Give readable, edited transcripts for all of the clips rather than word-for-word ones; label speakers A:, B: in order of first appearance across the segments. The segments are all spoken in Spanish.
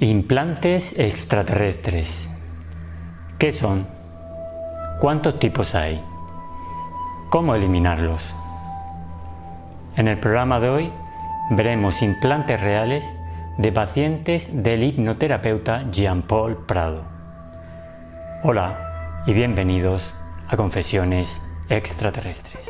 A: Implantes extraterrestres. ¿Qué son? ¿Cuántos tipos hay? ¿Cómo eliminarlos? En el programa de hoy veremos implantes reales de pacientes del hipnoterapeuta Jean-Paul Prado. Hola y bienvenidos a Confesiones Extraterrestres.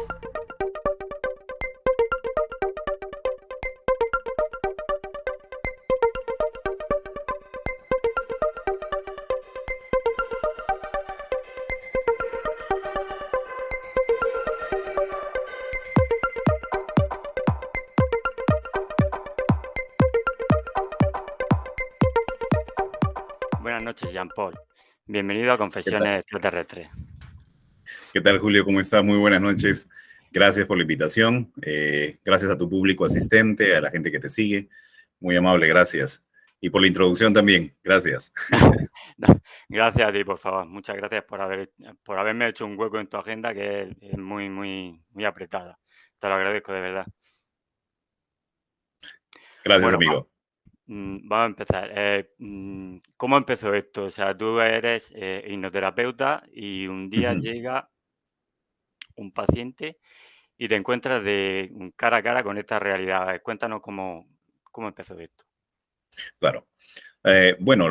A: Buenas noches, Jean-Paul. Bienvenido a
B: ¿Qué tal?
A: Confesiones Extraterrestres.
B: ¿Qué tal, Julio? ¿Cómo estás? Muy buenas noches. Gracias por la invitación. Gracias a tu público asistente, a la gente que te sigue. Muy amable, gracias. Y por la introducción también. Gracias.
A: Gracias a ti, por favor. Muchas gracias por haberme hecho un hueco en tu agenda, que es muy apretada. Te lo agradezco de verdad.
B: Gracias,
A: Bueno,
B: amigo.
A: vamos a empezar. ¿Cómo empezó esto? O sea, tú eres hipnoterapeuta y un día
B: Ujú.
A: llega un paciente y te encuentras de cara a cara con esta realidad. A ver, cuéntanos cómo empezó esto.
B: Claro. Bueno,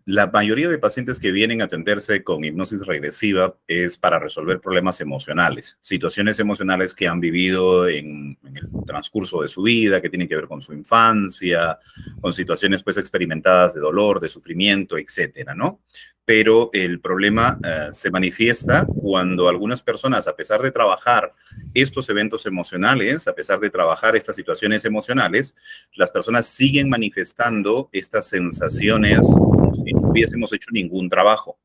B: la mayoría de pacientes que vienen a atenderse con hipnosis regresiva es para resolver problemas emocionales, situaciones emocionales que han vivido en el transcurso de su vida, que tienen que ver con su infancia, con situaciones pues experimentadas de dolor, de sufrimiento, etcétera, ¿no? Pero el problema se manifiesta cuando algunas personas, a pesar de trabajar estos eventos emocionales, a pesar de trabajar estas situaciones emocionales, las personas siguen manifestando estas sensaciones como si no hubiésemos hecho ningún trabajo.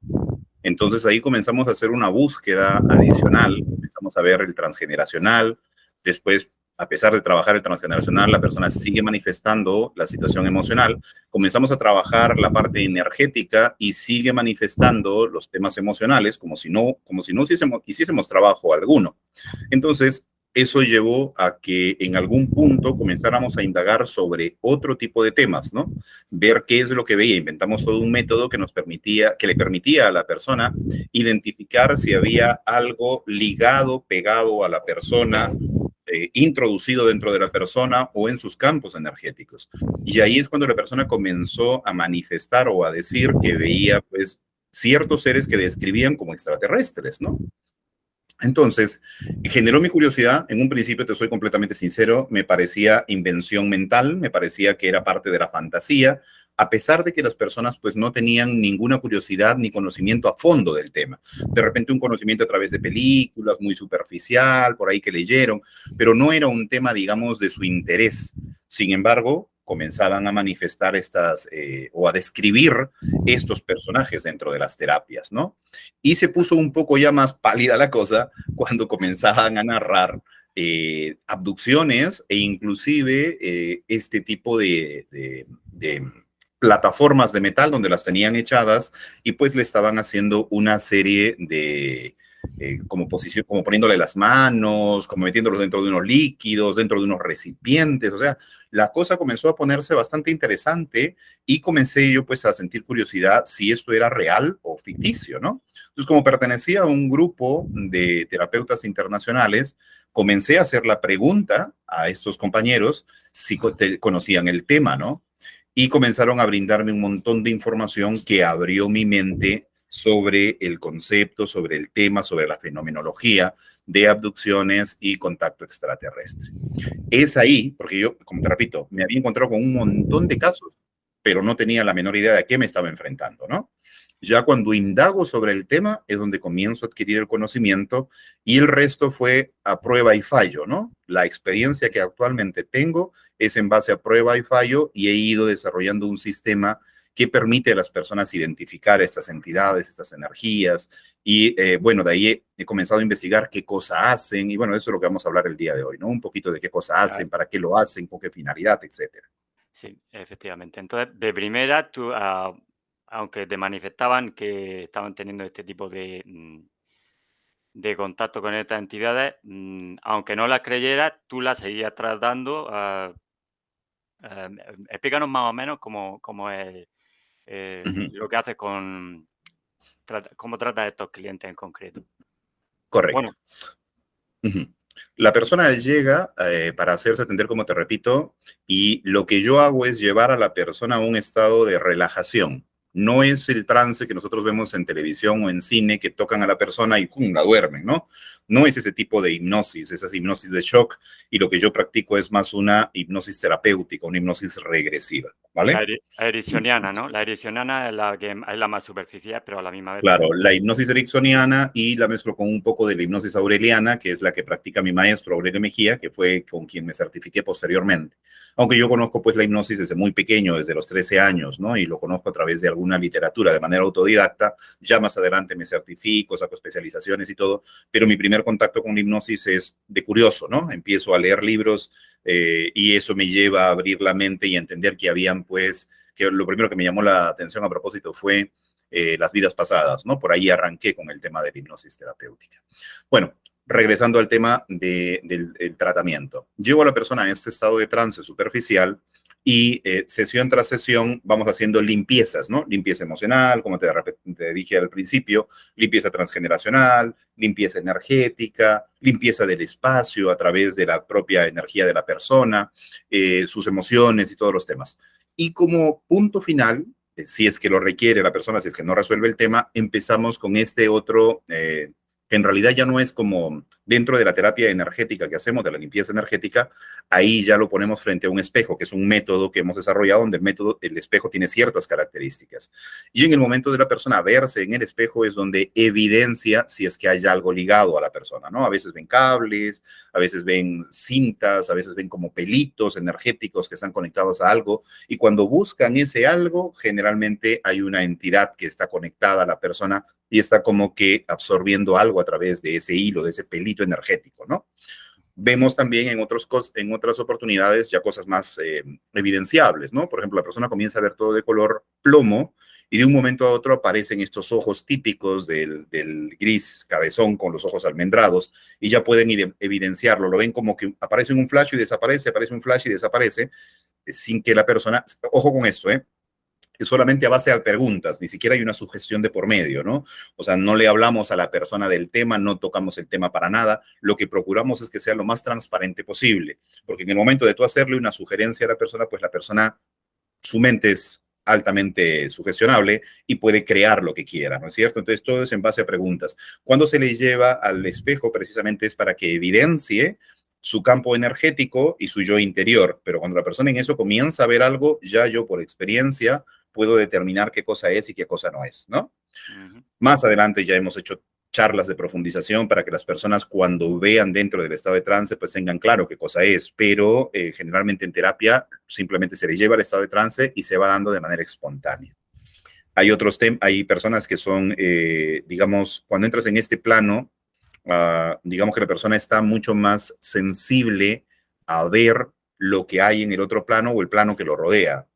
B: Entonces ahí comenzamos a hacer una búsqueda adicional, comenzamos a ver el transgeneracional, después, a pesar de trabajar el transgeneracional, la persona sigue manifestando la situación emocional, comenzamos a trabajar la parte energética y sigue manifestando los temas emocionales como si no hiciésemos trabajo alguno. Entonces, eso llevó a que en algún punto comenzáramos a indagar sobre otro tipo de temas, ¿no? Ver qué es lo que veía. Inventamos todo un método que le permitía a la persona identificar si había algo ligado, pegado a la persona, introducido dentro de la persona o en sus campos energéticos. Y ahí es cuando la persona comenzó a manifestar o a decir que veía, pues, ciertos seres que describían como extraterrestres, ¿no? Entonces, generó mi curiosidad. En un principio, te soy completamente sincero, me parecía invención mental, me parecía que era parte de la fantasía, a pesar de que las personas pues no tenían ninguna curiosidad ni conocimiento a fondo del tema. De repente un conocimiento a través de películas, muy superficial, por ahí que leyeron, pero no era un tema, digamos, de su interés. Sin embargo, comenzaban a manifestar o a describir estos personajes dentro de las terapias, ¿no? Y se puso un poco ya más pálida la cosa cuando comenzaban a narrar abducciones e inclusive este tipo de plataformas de metal donde las tenían echadas y pues le estaban haciendo una serie de como poniéndole las manos, como metiéndolos dentro de unos líquidos, dentro de unos recipientes, o sea, la cosa comenzó a ponerse bastante interesante y comencé yo pues a sentir curiosidad si esto era real o ficticio, ¿no? Entonces, como pertenecía a un grupo de terapeutas internacionales, comencé a hacer la pregunta a estos compañeros si conocían el tema, ¿no? Y comenzaron a brindarme un montón de información que abrió mi mente sobre el concepto, sobre el tema, sobre la fenomenología de abducciones y contacto extraterrestre. Es ahí, porque yo, como te repito, me había encontrado con un montón de casos, pero no tenía la menor idea de a qué me estaba enfrentando, ¿no? Ya cuando indago sobre el tema es donde comienzo a adquirir el conocimiento y el resto fue a prueba y fallo, ¿no? La experiencia que actualmente tengo es en base a prueba y fallo y he ido desarrollando un sistema que permite a las personas identificar estas entidades, estas energías y bueno, de ahí he comenzado a investigar qué cosa hacen y bueno, eso es lo que vamos a hablar el día de hoy, ¿no? Un poquito de qué cosa
A: Ah,
B: hacen, para qué lo hacen, con qué finalidad, etcétera.
A: sí, efectivamente. Entonces, de primera, aunque te manifestaban que estaban teniendo este tipo de contacto con estas entidades, aunque no las creyeras, tú las seguías tratando. Explícanos más o menos cómo es.
B: Ujú,
A: lo que haces cómo tratas a estos clientes en concreto.
B: correcto.
A: Bueno,
B: Ujú. La persona llega para hacerse atender, como te repito, y lo que yo hago es llevar a la persona a un estado de relajación. No es el trance que nosotros vemos en televisión o en cine que tocan a la persona y ¡pum!, la duermen, ¿no? No es ese tipo de hipnosis, esas hipnosis de shock, y lo que yo practico es más una hipnosis terapéutica, una hipnosis regresiva, ¿vale?
A: ericksoniana, ¿no? La ericksoniana es la que es la más superficial, pero a la misma vez
B: Claro,
A: también.
B: la hipnosis ericksoniana y la mezclo con un poco de la hipnosis aureliana, que es la que practica mi maestro Aurelio Mejía, que fue con quien me certifiqué posteriormente. Aunque yo conozco pues la hipnosis desde muy pequeño, desde los 13 años, ¿no? Y lo conozco a través de alguna literatura de manera autodidacta. Ya más adelante me certifico, saco especializaciones y todo, pero mi primer contacto con la hipnosis es de curioso, ¿no? Empiezo a leer libros y eso me lleva a abrir la mente y a entender que habían pues, que lo primero que me llamó la atención a propósito fue las vidas pasadas, ¿no? Por ahí arranqué con el tema de la hipnosis terapéutica. Bueno, regresando al tema del tratamiento. Llevo a la persona en este estado de trance superficial y sesión tras sesión vamos haciendo limpiezas, ¿no? Limpieza emocional, como te dije al principio, limpieza transgeneracional, limpieza energética, limpieza del espacio a través de la propia energía de la persona, sus emociones y todos los temas. Y como punto final, si es que lo requiere la persona, si es que no resuelve el tema, empezamos con este otro, que en realidad ya no es como dentro de la terapia energética que hacemos, de la limpieza energética, ahí ya lo ponemos frente a un espejo, que es un método que hemos desarrollado donde el espejo tiene ciertas características. Y en el momento de la persona verse en el espejo es donde evidencia si es que hay algo ligado a la persona, ¿no? A veces ven cables, a veces ven cintas, a veces ven como pelitos energéticos que están conectados a algo, y cuando buscan ese algo, generalmente hay una entidad que está conectada a la persona y está como que absorbiendo algo a través de ese hilo, de ese pelito energético, ¿no? Vemos también en otras oportunidades ya cosas más evidenciables, ¿no? Por ejemplo, la persona comienza a ver todo de color plomo y de un momento a otro aparecen estos ojos típicos del gris cabezón con los ojos almendrados y ya pueden evidenciarlo. Lo ven como que aparece un flash y desaparece, aparece un flash y desaparece, sin que la persona, ojo con esto, es solamente a base de preguntas, ni siquiera hay una sugestión de por medio, ¿no? O sea, no le hablamos a la persona del tema, no tocamos el tema para nada, lo que procuramos es que sea lo más transparente posible, porque en el momento de tú hacerle una sugerencia a la persona, pues la persona, su mente es altamente sugestionable y puede crear lo que quiera, ¿no es cierto? Entonces todo es en base a preguntas. Cuando se le lleva al espejo precisamente es para que evidencie su campo energético y su yo interior, pero cuando la persona en eso comienza a ver algo, ya yo por experiencia puedo determinar qué cosa es y qué cosa no es, ¿no?
A: Ujú.
B: Más adelante ya hemos hecho charlas de profundización para que las personas cuando vean dentro del estado de trance pues tengan claro qué cosa es, pero generalmente en terapia simplemente se le lleva al estado de trance y se va dando de manera espontánea. Hay personas que son, digamos, cuando entras en este plano, digamos que la persona está mucho más sensible a ver lo que hay en el otro plano o el plano que lo rodea.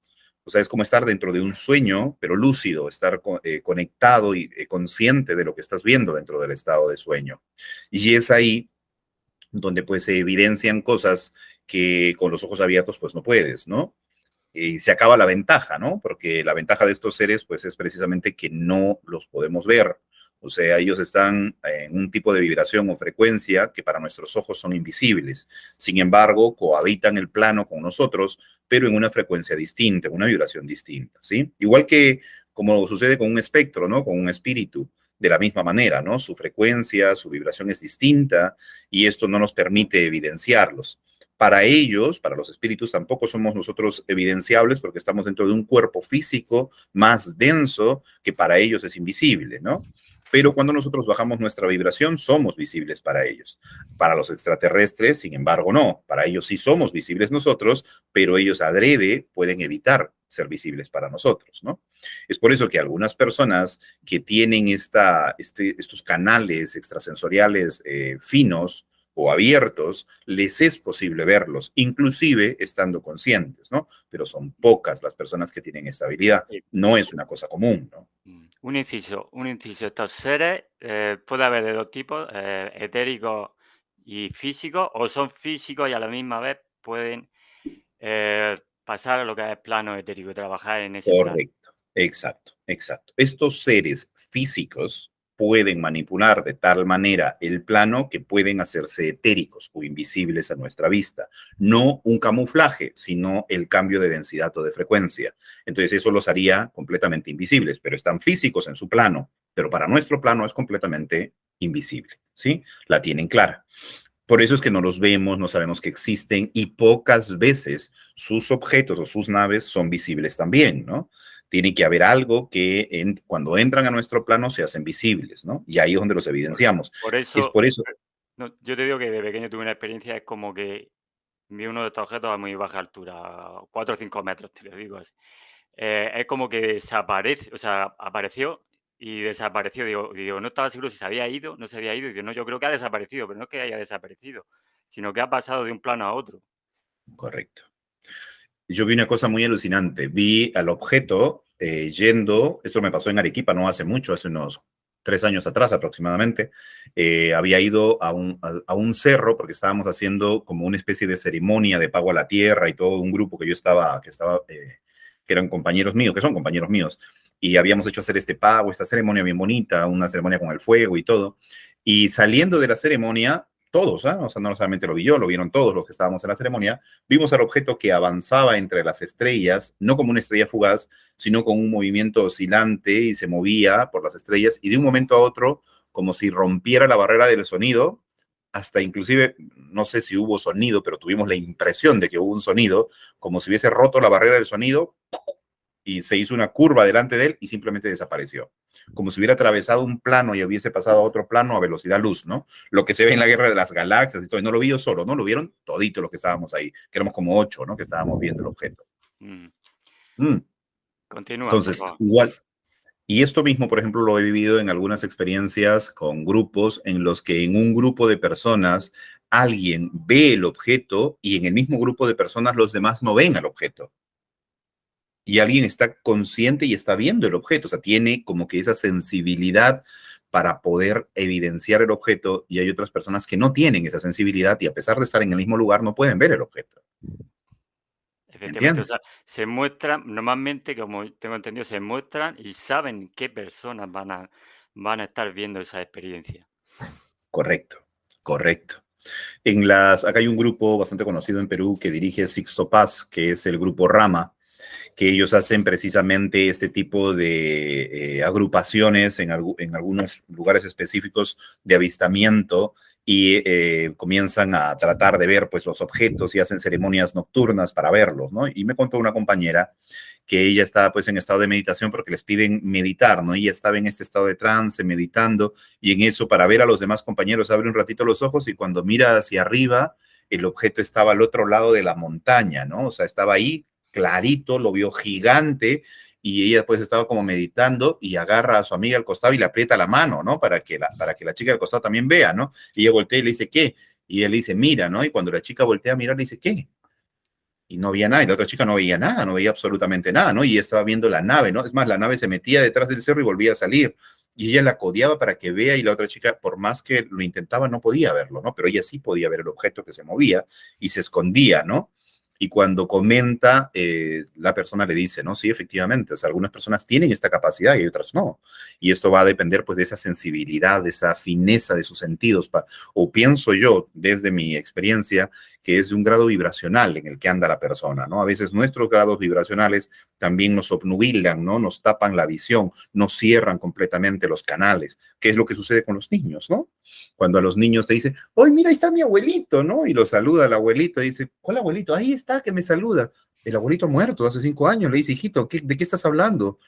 B: O sea, es como estar dentro de un sueño, pero lúcido, estar conectado y consciente de lo que estás viendo dentro del estado de sueño. Y es ahí donde pues se evidencian cosas que con los ojos abiertos pues no puedes, ¿no? Y se acaba la ventaja, ¿no? Porque la ventaja de estos seres, pues, es precisamente que no los podemos ver. O sea, ellos están en un tipo de vibración o frecuencia que para nuestros ojos son invisibles. Sin embargo, cohabitan el plano con nosotros, pero en una frecuencia distinta, en una vibración distinta, ¿sí? Igual que como sucede con un espectro, ¿no? Con un espíritu. De la misma manera, ¿no? Su frecuencia, su vibración es distinta y esto no nos permite evidenciarlos. Para ellos, para los espíritus, tampoco somos nosotros evidenciables porque estamos dentro de un cuerpo físico más denso que para ellos es invisible, ¿no? Pero cuando nosotros bajamos nuestra vibración, somos visibles para ellos. Para los extraterrestres, sin embargo, no. Para ellos sí somos visibles nosotros, pero ellos adrede pueden evitar ser visibles para nosotros, ¿no? Es por eso que algunas personas que tienen estos canales extrasensoriales finos, o abiertos, les es posible verlos, inclusive estando conscientes, ¿no? Pero son pocas las personas que tienen esta habilidad.
A: Sí.
B: No es una cosa común, ¿no?
A: Un inciso. Estos seres puede haber de dos tipos, etéricos y físicos, o son físicos y a la misma vez pueden pasar a lo que es plano etérico, trabajar en ese plano.
B: Correcto. Exacto, exacto. Estos seres físicos pueden manipular de tal manera el plano que pueden hacerse etéricos o invisibles a nuestra vista. No un camuflaje, sino el cambio de densidad o de frecuencia. Entonces eso los haría completamente invisibles, pero están físicos en su plano, pero para nuestro plano es completamente invisible, ¿sí? La tienen clara. Por eso es que no los vemos, no sabemos que existen y pocas veces sus objetos o sus naves son visibles también, ¿no? Tiene que haber algo que cuando entran a nuestro plano se hacen visibles, ¿no? Y ahí es donde los
A: Por,
B: evidenciamos.
A: por
B: Es
A: eso,
B: por eso,
A: no, yo te digo que de pequeño tuve una experiencia, es como que vi uno de estos objetos a muy baja altura, 4 o 5 metros, te lo digo así. Es como que desaparece, o sea, apareció y desapareció. Digo, no estaba seguro si se había ido, no se había ido. Y digo, no, yo creo que ha desaparecido, pero no es que haya desaparecido, sino que ha pasado de un plano a otro.
B: correcto. Yo vi una cosa muy alucinante. Vi al objeto yendo, esto me pasó en Arequipa no hace mucho, hace unos 3 años atrás aproximadamente. Había ido a un cerro porque estábamos haciendo como una especie de ceremonia de pago a la tierra y todo un grupo que yo estaba, que eran compañeros míos, que son compañeros míos. Y habíamos hecho hacer este pago, esta ceremonia bien bonita, una ceremonia con el fuego y todo. Y saliendo de la ceremonia, todos, ¿eh? O sea, no solamente lo vi yo, lo vieron todos los que estábamos en la ceremonia, vimos al objeto que avanzaba entre las estrellas, no como una estrella fugaz, sino con un movimiento oscilante y se movía por las estrellas y de un momento a otro, como si rompiera la barrera del sonido, hasta inclusive, no sé si hubo sonido, pero tuvimos la impresión de que hubo un sonido, como si hubiese roto la barrera del sonido y se hizo una curva delante de él y simplemente desapareció. Como si hubiera atravesado un plano y hubiese pasado a otro plano a velocidad luz, ¿no? Lo que se ve en la Guerra de las Galaxias y todo. Y no lo vi yo solo, ¿no? Lo vieron toditos los que estábamos ahí, que éramos como 8, ¿no? Que estábamos viendo el objeto.
A: Mm.
B: Mm.
A: Continúa, por
B: Entonces,
A: favor.
B: igual. Y esto mismo, por ejemplo, lo he vivido en algunas experiencias con grupos en los que en un grupo de personas alguien ve el objeto y en el mismo grupo de personas los demás no ven al objeto. Y alguien está consciente y está viendo el objeto, o sea, tiene como que esa sensibilidad para poder evidenciar el objeto y hay otras personas que no tienen esa sensibilidad y a pesar de estar en el mismo lugar no pueden ver el objeto. ¿Me
A: Efectivamente, o sea,
B: entiendes?
A: se muestran, normalmente, como tengo entendido, se muestran y saben qué personas van a estar viendo esa experiencia.
B: Correcto, correcto. Acá hay un grupo bastante conocido en Perú que dirige Sixto Paz, que es el grupo Rama, que ellos hacen precisamente este tipo de agrupaciones en algunos lugares específicos de avistamiento y comienzan a tratar de ver pues los objetos y hacen ceremonias nocturnas para verlos, ¿no? Y me contó una compañera que ella estaba pues en estado de meditación porque les piden meditar, ¿no? Ella estaba en este estado de trance, meditando, y en eso para ver a los demás compañeros abre un ratito los ojos y cuando mira hacia arriba, el objeto estaba al otro lado de la montaña, ¿no? O sea, estaba ahí clarito, lo vio gigante y ella pues estaba como meditando y agarra a su amiga al costado y le aprieta la mano, ¿no? Para que la chica al costado también vea, ¿no? Y ella voltea y le dice, ¿qué? Y él le dice, mira, ¿no? Y cuando la chica voltea a mirar, le dice, ¿qué? Y no había nada, y la otra chica no veía nada, no veía absolutamente nada, ¿no? Y ella estaba viendo la nave, ¿no? Es más, la nave se metía detrás del cerro y volvía a salir. Y ella la codeaba para que vea y la otra chica, por más que lo intentaba, no podía verlo, ¿no? Pero ella sí podía ver el objeto que se movía y se escondía, ¿no? Y cuando comenta, la persona le dice, ¿no? Sí, efectivamente, o sea, algunas personas tienen esta capacidad y otras no. Y esto va a depender, pues, de esa sensibilidad, de esa fineza de sus sentidos. O pienso yo, desde mi experiencia, que es de un grado vibracional en el que anda la persona, ¿no? A veces nuestros grados vibracionales también nos obnubilan, ¿no? Nos tapan la visión, nos cierran completamente los canales, que es lo que sucede con los niños, ¿no? Cuando a los niños te dicen, ¡oye, mira, ahí está mi abuelito!, ¿no? Y lo saluda el abuelito y dice, ¿cuál abuelito? Ahí está, que me saluda. El abuelito muerto hace 5 años, le dice, hijito, ¿de qué estás hablando?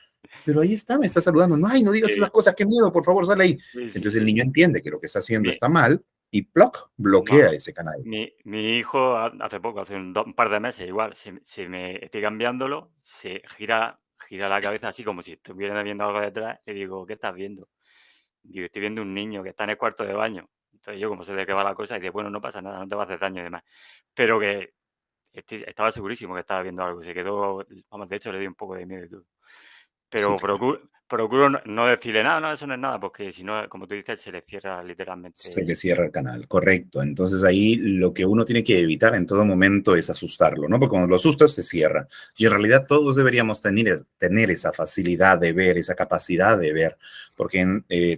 B: Pero ahí está, me está saludando. No, ay, no digas
A: Sí,
B: esas cosas, qué miedo, por favor, sale ahí.
A: sí, sí,
B: Entonces el
A: sí.
B: niño entiende que lo que está haciendo
A: Mi,
B: está mal y ¡ploc!
A: no,
B: Bloquea ese canal.
A: mi hijo hace poco, hace un par de meses, igual, se me estoy cambiándolo, se gira la cabeza así como si estuviera viendo algo detrás. Le digo, ¿qué estás viendo? Digo, estoy viendo un niño que está en el cuarto de baño. Entonces yo, como sé de qué va la cosa, y dice, bueno, no pasa nada, no te va a hacer daño y demás. Pero que estaba segurísimo que estaba viendo algo. Se quedó, vamos, de hecho le di un poco de miedo y todo.
B: Sí,
A: Pero
B: claro.
A: procuro no decirle nada, no, eso no es nada, porque si no, como tú dices, se le cierra
B: Se
A: literalmente.
B: le cierra el canal, correcto. Entonces ahí lo que uno tiene que evitar en todo momento es asustarlo, ¿no? Porque cuando lo asustas se cierra. Y en realidad todos deberíamos tener esa facilidad de ver, esa capacidad de ver, porque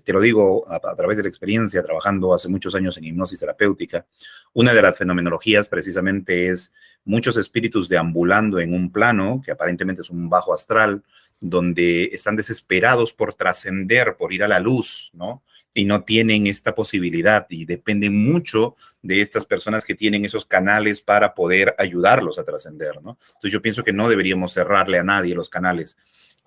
B: te lo digo a través de la experiencia, trabajando hace muchos años en hipnosis terapéutica, una de las fenomenologías precisamente es muchos espíritus deambulando en un plano que aparentemente es un bajo astral, donde están desesperados por trascender, por ir a la luz, ¿no? Y no tienen esta posibilidad y dependen mucho de estas personas que tienen esos canales para poder ayudarlos a trascender, ¿no? Entonces yo pienso que no deberíamos cerrarle a nadie los canales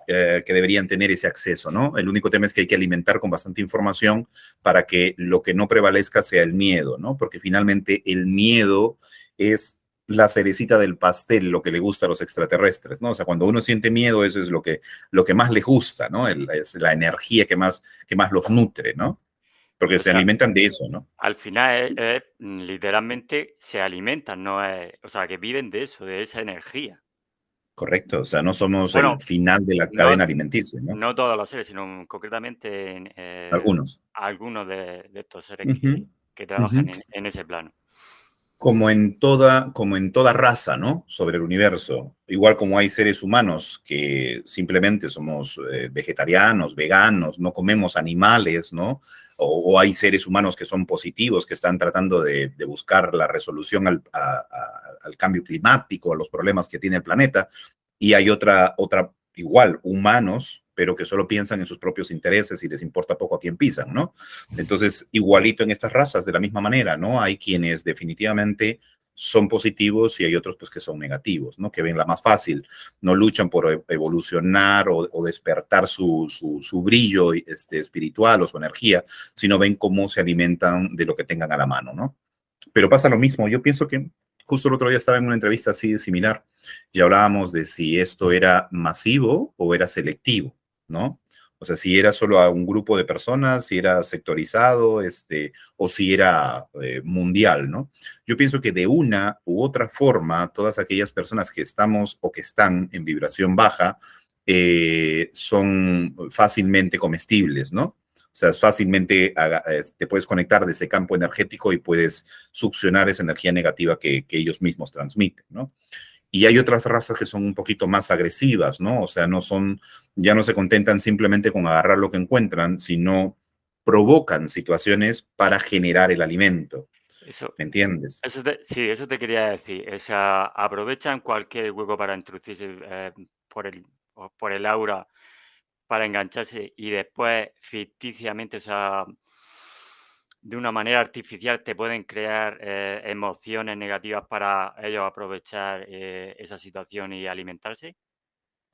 B: que deberían tener ese acceso, ¿no? El único tema es que hay que alimentar con bastante información para que lo que no prevalezca sea el miedo, ¿no? Porque finalmente el miedo es la cerecita del pastel, lo que le gusta a los extraterrestres, ¿no? O sea, cuando uno siente miedo, eso es lo que más le gusta, ¿no? Es la energía que más los nutre, ¿no? Porque
A: O
B: se
A: sea,
B: alimentan de eso, ¿no?
A: al final literalmente se alimentan, no es, o sea, que viven de eso, de esa energía.
B: Correcto, o sea, no somos
A: Bueno,
B: el final de la
A: no,
B: cadena alimenticia, ¿no?
A: no todos los seres, sino concretamente
B: Algunos.
A: algunos de estos seres
B: Ujú,
A: que
B: ujú.
A: trabajan en ese plano.
B: Como en toda raza, ¿no? Sobre el universo. Igual como hay seres humanos que simplemente somos vegetarianos, veganos, no comemos animales, ¿no? O hay seres humanos que son positivos, que están tratando de buscar la resolución al cambio climático, a los problemas que tiene el planeta. Y hay otra igual, humanos, pero que solo piensan en sus propios intereses y les importa poco a quién pisan, ¿no? Entonces, igualito en estas razas, de la misma manera, ¿no? Hay quienes definitivamente son positivos y hay otros pues que son negativos, ¿no? Que ven la más fácil, no luchan por evolucionar o despertar su brillo espiritual o su energía, sino ven cómo se alimentan de lo que tengan a la mano, ¿no? Pero pasa lo mismo, yo pienso que justo el otro día estaba en una entrevista así similar y hablábamos de si esto era masivo o era selectivo, ¿no? O sea, si era solo a un grupo de personas, si era sectorizado, o si era mundial, ¿no? Yo pienso que de una u otra forma, todas aquellas personas que estamos o que están en vibración baja son fácilmente comestibles, ¿no? O sea, fácilmente te puedes conectar de ese campo energético y puedes succionar esa energía negativa que ellos mismos transmiten, ¿no? Y hay otras razas que son un poquito más agresivas, ¿no? O sea, ya no se contentan simplemente con agarrar lo que encuentran, sino provocan situaciones para generar el alimento,
A: Eso,
B: ¿me entiendes?
A: sí, eso te quería decir. O sea, aprovechan cualquier hueco para introducirse por por el aura para engancharse y después ficticiamente, o sea, de una manera artificial te pueden crear emociones negativas para ellos aprovechar esa situación y alimentarse.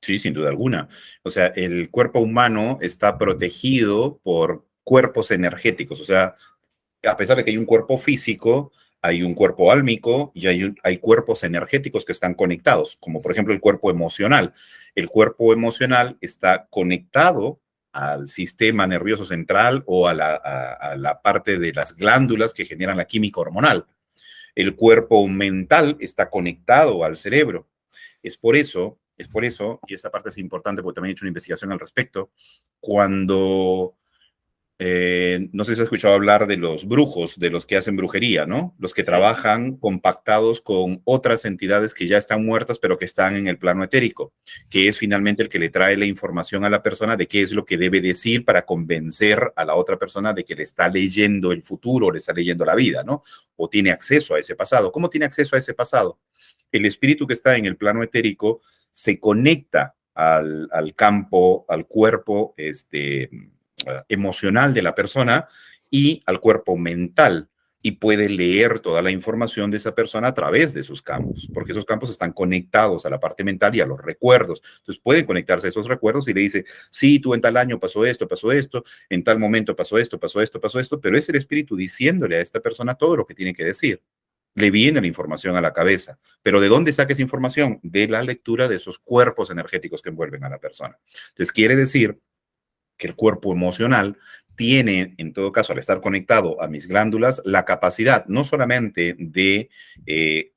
B: Sí, sin duda alguna. O sea, el cuerpo humano está protegido por cuerpos energéticos, o sea, a pesar de que hay un cuerpo físico, hay un cuerpo álmico y hay cuerpos energéticos que están conectados, como por ejemplo el cuerpo emocional. El cuerpo emocional está conectado al sistema nervioso central o a la parte de las glándulas que generan la química hormonal. El cuerpo mental está conectado al cerebro. Es por eso, y esta parte es importante porque también he hecho una investigación al respecto, cuando no sé si has escuchado hablar de los brujos, de los que hacen brujería, ¿no? Los que
A: Sí,
B: trabajan compactados con otras entidades que ya están muertas, pero que están en el plano etérico, que es finalmente el que le trae la información a la persona de qué es lo que debe decir para convencer a la otra persona de que le está leyendo el futuro, le está leyendo la vida, ¿no? O tiene acceso a ese pasado. ¿Cómo tiene acceso a ese pasado? El espíritu que está en el plano etérico se conecta al campo, al cuerpo, emocional de la persona y al cuerpo mental y puede leer toda la información de esa persona a través de esos campos, porque esos campos están conectados a la parte mental y a los recuerdos. Entonces pueden conectarse a esos recuerdos y le dice, sí, tú en tal año pasó esto, en tal momento pasó esto, pasó esto, pero es el espíritu diciéndole a esta persona todo lo que tiene que decir. Le viene la información a la cabeza. Pero ¿de dónde saca esa información? De la lectura de esos cuerpos energéticos que envuelven a la persona. Entonces quiere decir que el cuerpo emocional tiene, en todo caso, al estar conectado a mis glándulas, la capacidad no solamente de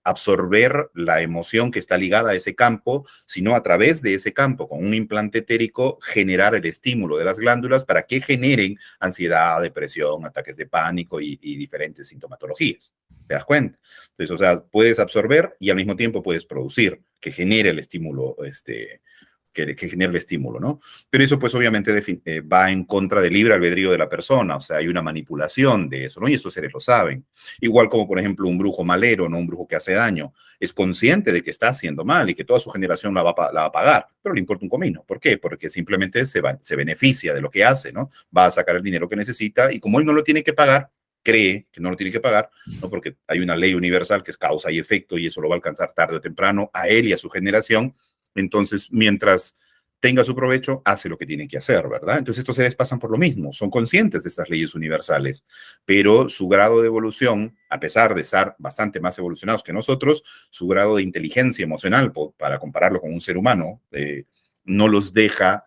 B: absorber la emoción que está ligada a ese campo, sino a través de ese campo, con un implante etérico, generar el estímulo de las glándulas para que generen ansiedad, depresión, ataques de pánico y diferentes sintomatologías. ¿Te das cuenta? Entonces, o sea, puedes absorber y al mismo tiempo puedes producir, que genere el estímulo, que genere el estímulo, ¿no? Pero eso pues obviamente va en contra del libre albedrío de la persona, o sea, hay una manipulación de eso, ¿no? Y estos seres lo saben. Igual como, por ejemplo, un brujo malero, ¿no? Un brujo que hace daño, es consciente de que está haciendo mal y que toda su generación la va a pagar, pero le importa un comino. ¿Por qué? Porque simplemente se beneficia de lo que hace, ¿no? Va a sacar el dinero que necesita y como él no lo tiene que pagar, cree que no lo tiene que pagar, ¿no? Porque hay una ley universal que es causa y efecto y eso lo va a alcanzar tarde o temprano a él y a su generación. Entonces, mientras tenga su provecho, hace lo que tiene que hacer, ¿verdad? Entonces estos seres pasan por lo mismo, son conscientes de estas leyes universales, pero su grado de evolución, a pesar de estar bastante más evolucionados que nosotros, su grado de inteligencia emocional, para compararlo con un ser humano, no los deja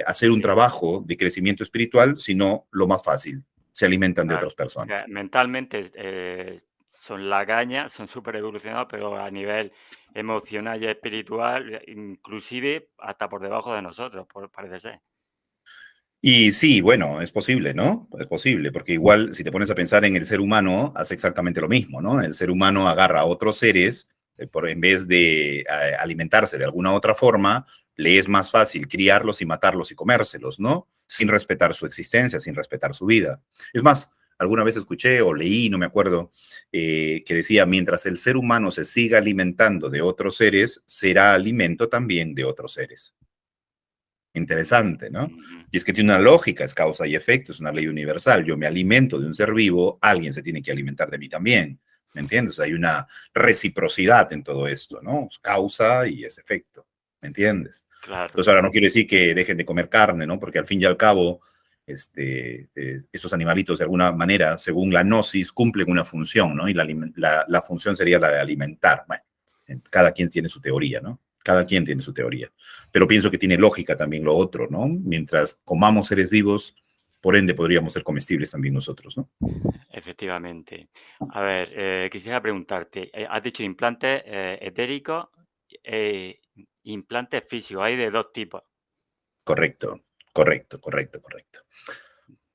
B: hacer un trabajo de crecimiento espiritual, sino lo más fácil, se alimentan de
A: Claro,
B: otras
A: o sea,
B: personas.
A: mentalmente son la caña, son súper evolucionados, pero a nivel emocional y espiritual, inclusive hasta por debajo de nosotros, parece ser.
B: Y sí, bueno, es posible, ¿no? Es posible, porque igual si te pones a pensar en el ser humano, hace exactamente lo mismo, ¿no? El ser humano agarra a otros seres, en vez de alimentarse de alguna otra forma, le es más fácil criarlos y matarlos y comérselos, ¿no? Sin respetar su existencia, sin respetar su vida. Es más, alguna vez escuché o leí, no me acuerdo, que decía, mientras el ser humano se siga alimentando de otros seres, será alimento también de otros seres. Interesante, ¿no?
A: Ujú.
B: Y es que tiene una lógica, es causa y efecto, es una ley universal. Yo me alimento de un ser vivo, alguien se tiene que alimentar de mí también. ¿Me entiendes? Hay una reciprocidad en todo esto, ¿no? Es causa y es efecto. ¿Me entiendes?
A: Claro,
B: Entonces ahora no quiero decir que dejen de comer carne, ¿no? Porque al fin y al cabo, estos animalitos de alguna manera, según la gnosis, cumplen una función, ¿no? Y la función sería la de alimentar. Bueno, cada quien tiene su teoría, ¿no? Cada quien tiene su teoría. Pero pienso que tiene lógica también lo otro, ¿no? Mientras comamos seres vivos, por ende podríamos ser comestibles también nosotros, ¿no?
A: efectivamente. A ver, quisiera preguntarte, has dicho implantes etéricos, eh, implantes físicos, hay de dos tipos.
B: Correcto, correcto, correcto, correcto.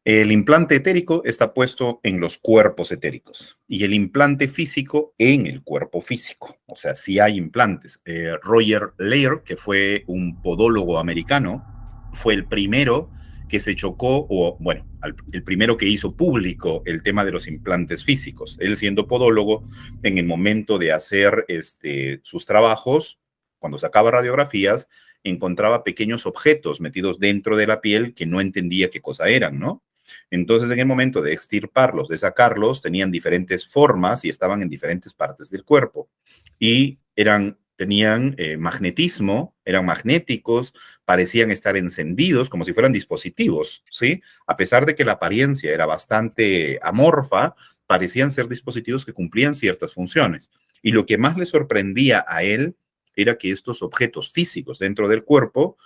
B: El implante etérico está puesto en los cuerpos etéricos y el implante físico en el cuerpo físico. O sea, sí hay implantes. Roger Leir, que fue un podólogo americano, fue el primero que se chocó, o bueno, el primero que hizo público el tema de los implantes físicos. Él siendo podólogo, en el momento de hacer sus trabajos, cuando sacaba radiografías, encontraba pequeños objetos metidos dentro de la piel que no entendía qué cosa eran, ¿no? Entonces, en el momento de extirparlos, de sacarlos, tenían diferentes formas y estaban en diferentes partes del cuerpo. Y tenían magnetismo, eran magnéticos, parecían estar encendidos como si fueran dispositivos, ¿sí? A pesar de que la apariencia era bastante amorfa, parecían ser dispositivos que cumplían ciertas funciones. Y lo que más le sorprendía a él era que estos objetos físicos dentro del cuerpo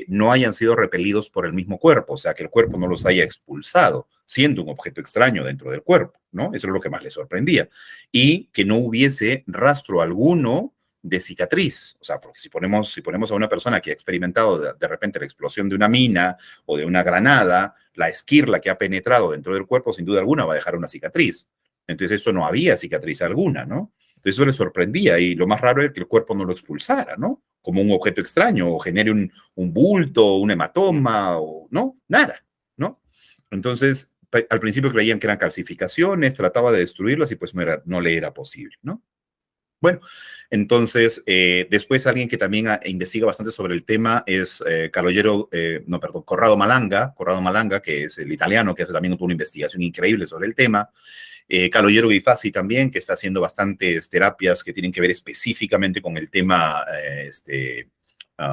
B: no hayan sido repelidos por el mismo cuerpo, o sea, que el cuerpo no los haya expulsado, siendo un objeto extraño dentro del cuerpo, ¿no? Eso es lo que más le sorprendía. Y que no hubiese rastro alguno de cicatriz. O sea, porque si ponemos a una persona que ha experimentado de repente la explosión de una mina o de una granada, la esquirla que ha penetrado dentro del cuerpo, sin duda alguna, va a dejar una cicatriz. Entonces, esto no había cicatriz alguna, ¿no? Entonces, eso le sorprendía y lo más raro era que el cuerpo no lo expulsara, ¿no? Como un objeto extraño o genere un bulto, un hematoma, o no, nada, ¿no? Entonces, al principio creían que eran calcificaciones, trataba de destruirlas y pues no le era posible, ¿no? Bueno, entonces, después alguien que también investiga bastante sobre el tema es Corrado Malanga, que es el italiano, que hace también una investigación increíble sobre el tema. Calogero Bifasi también, que está haciendo bastantes terapias que tienen que ver específicamente con el tema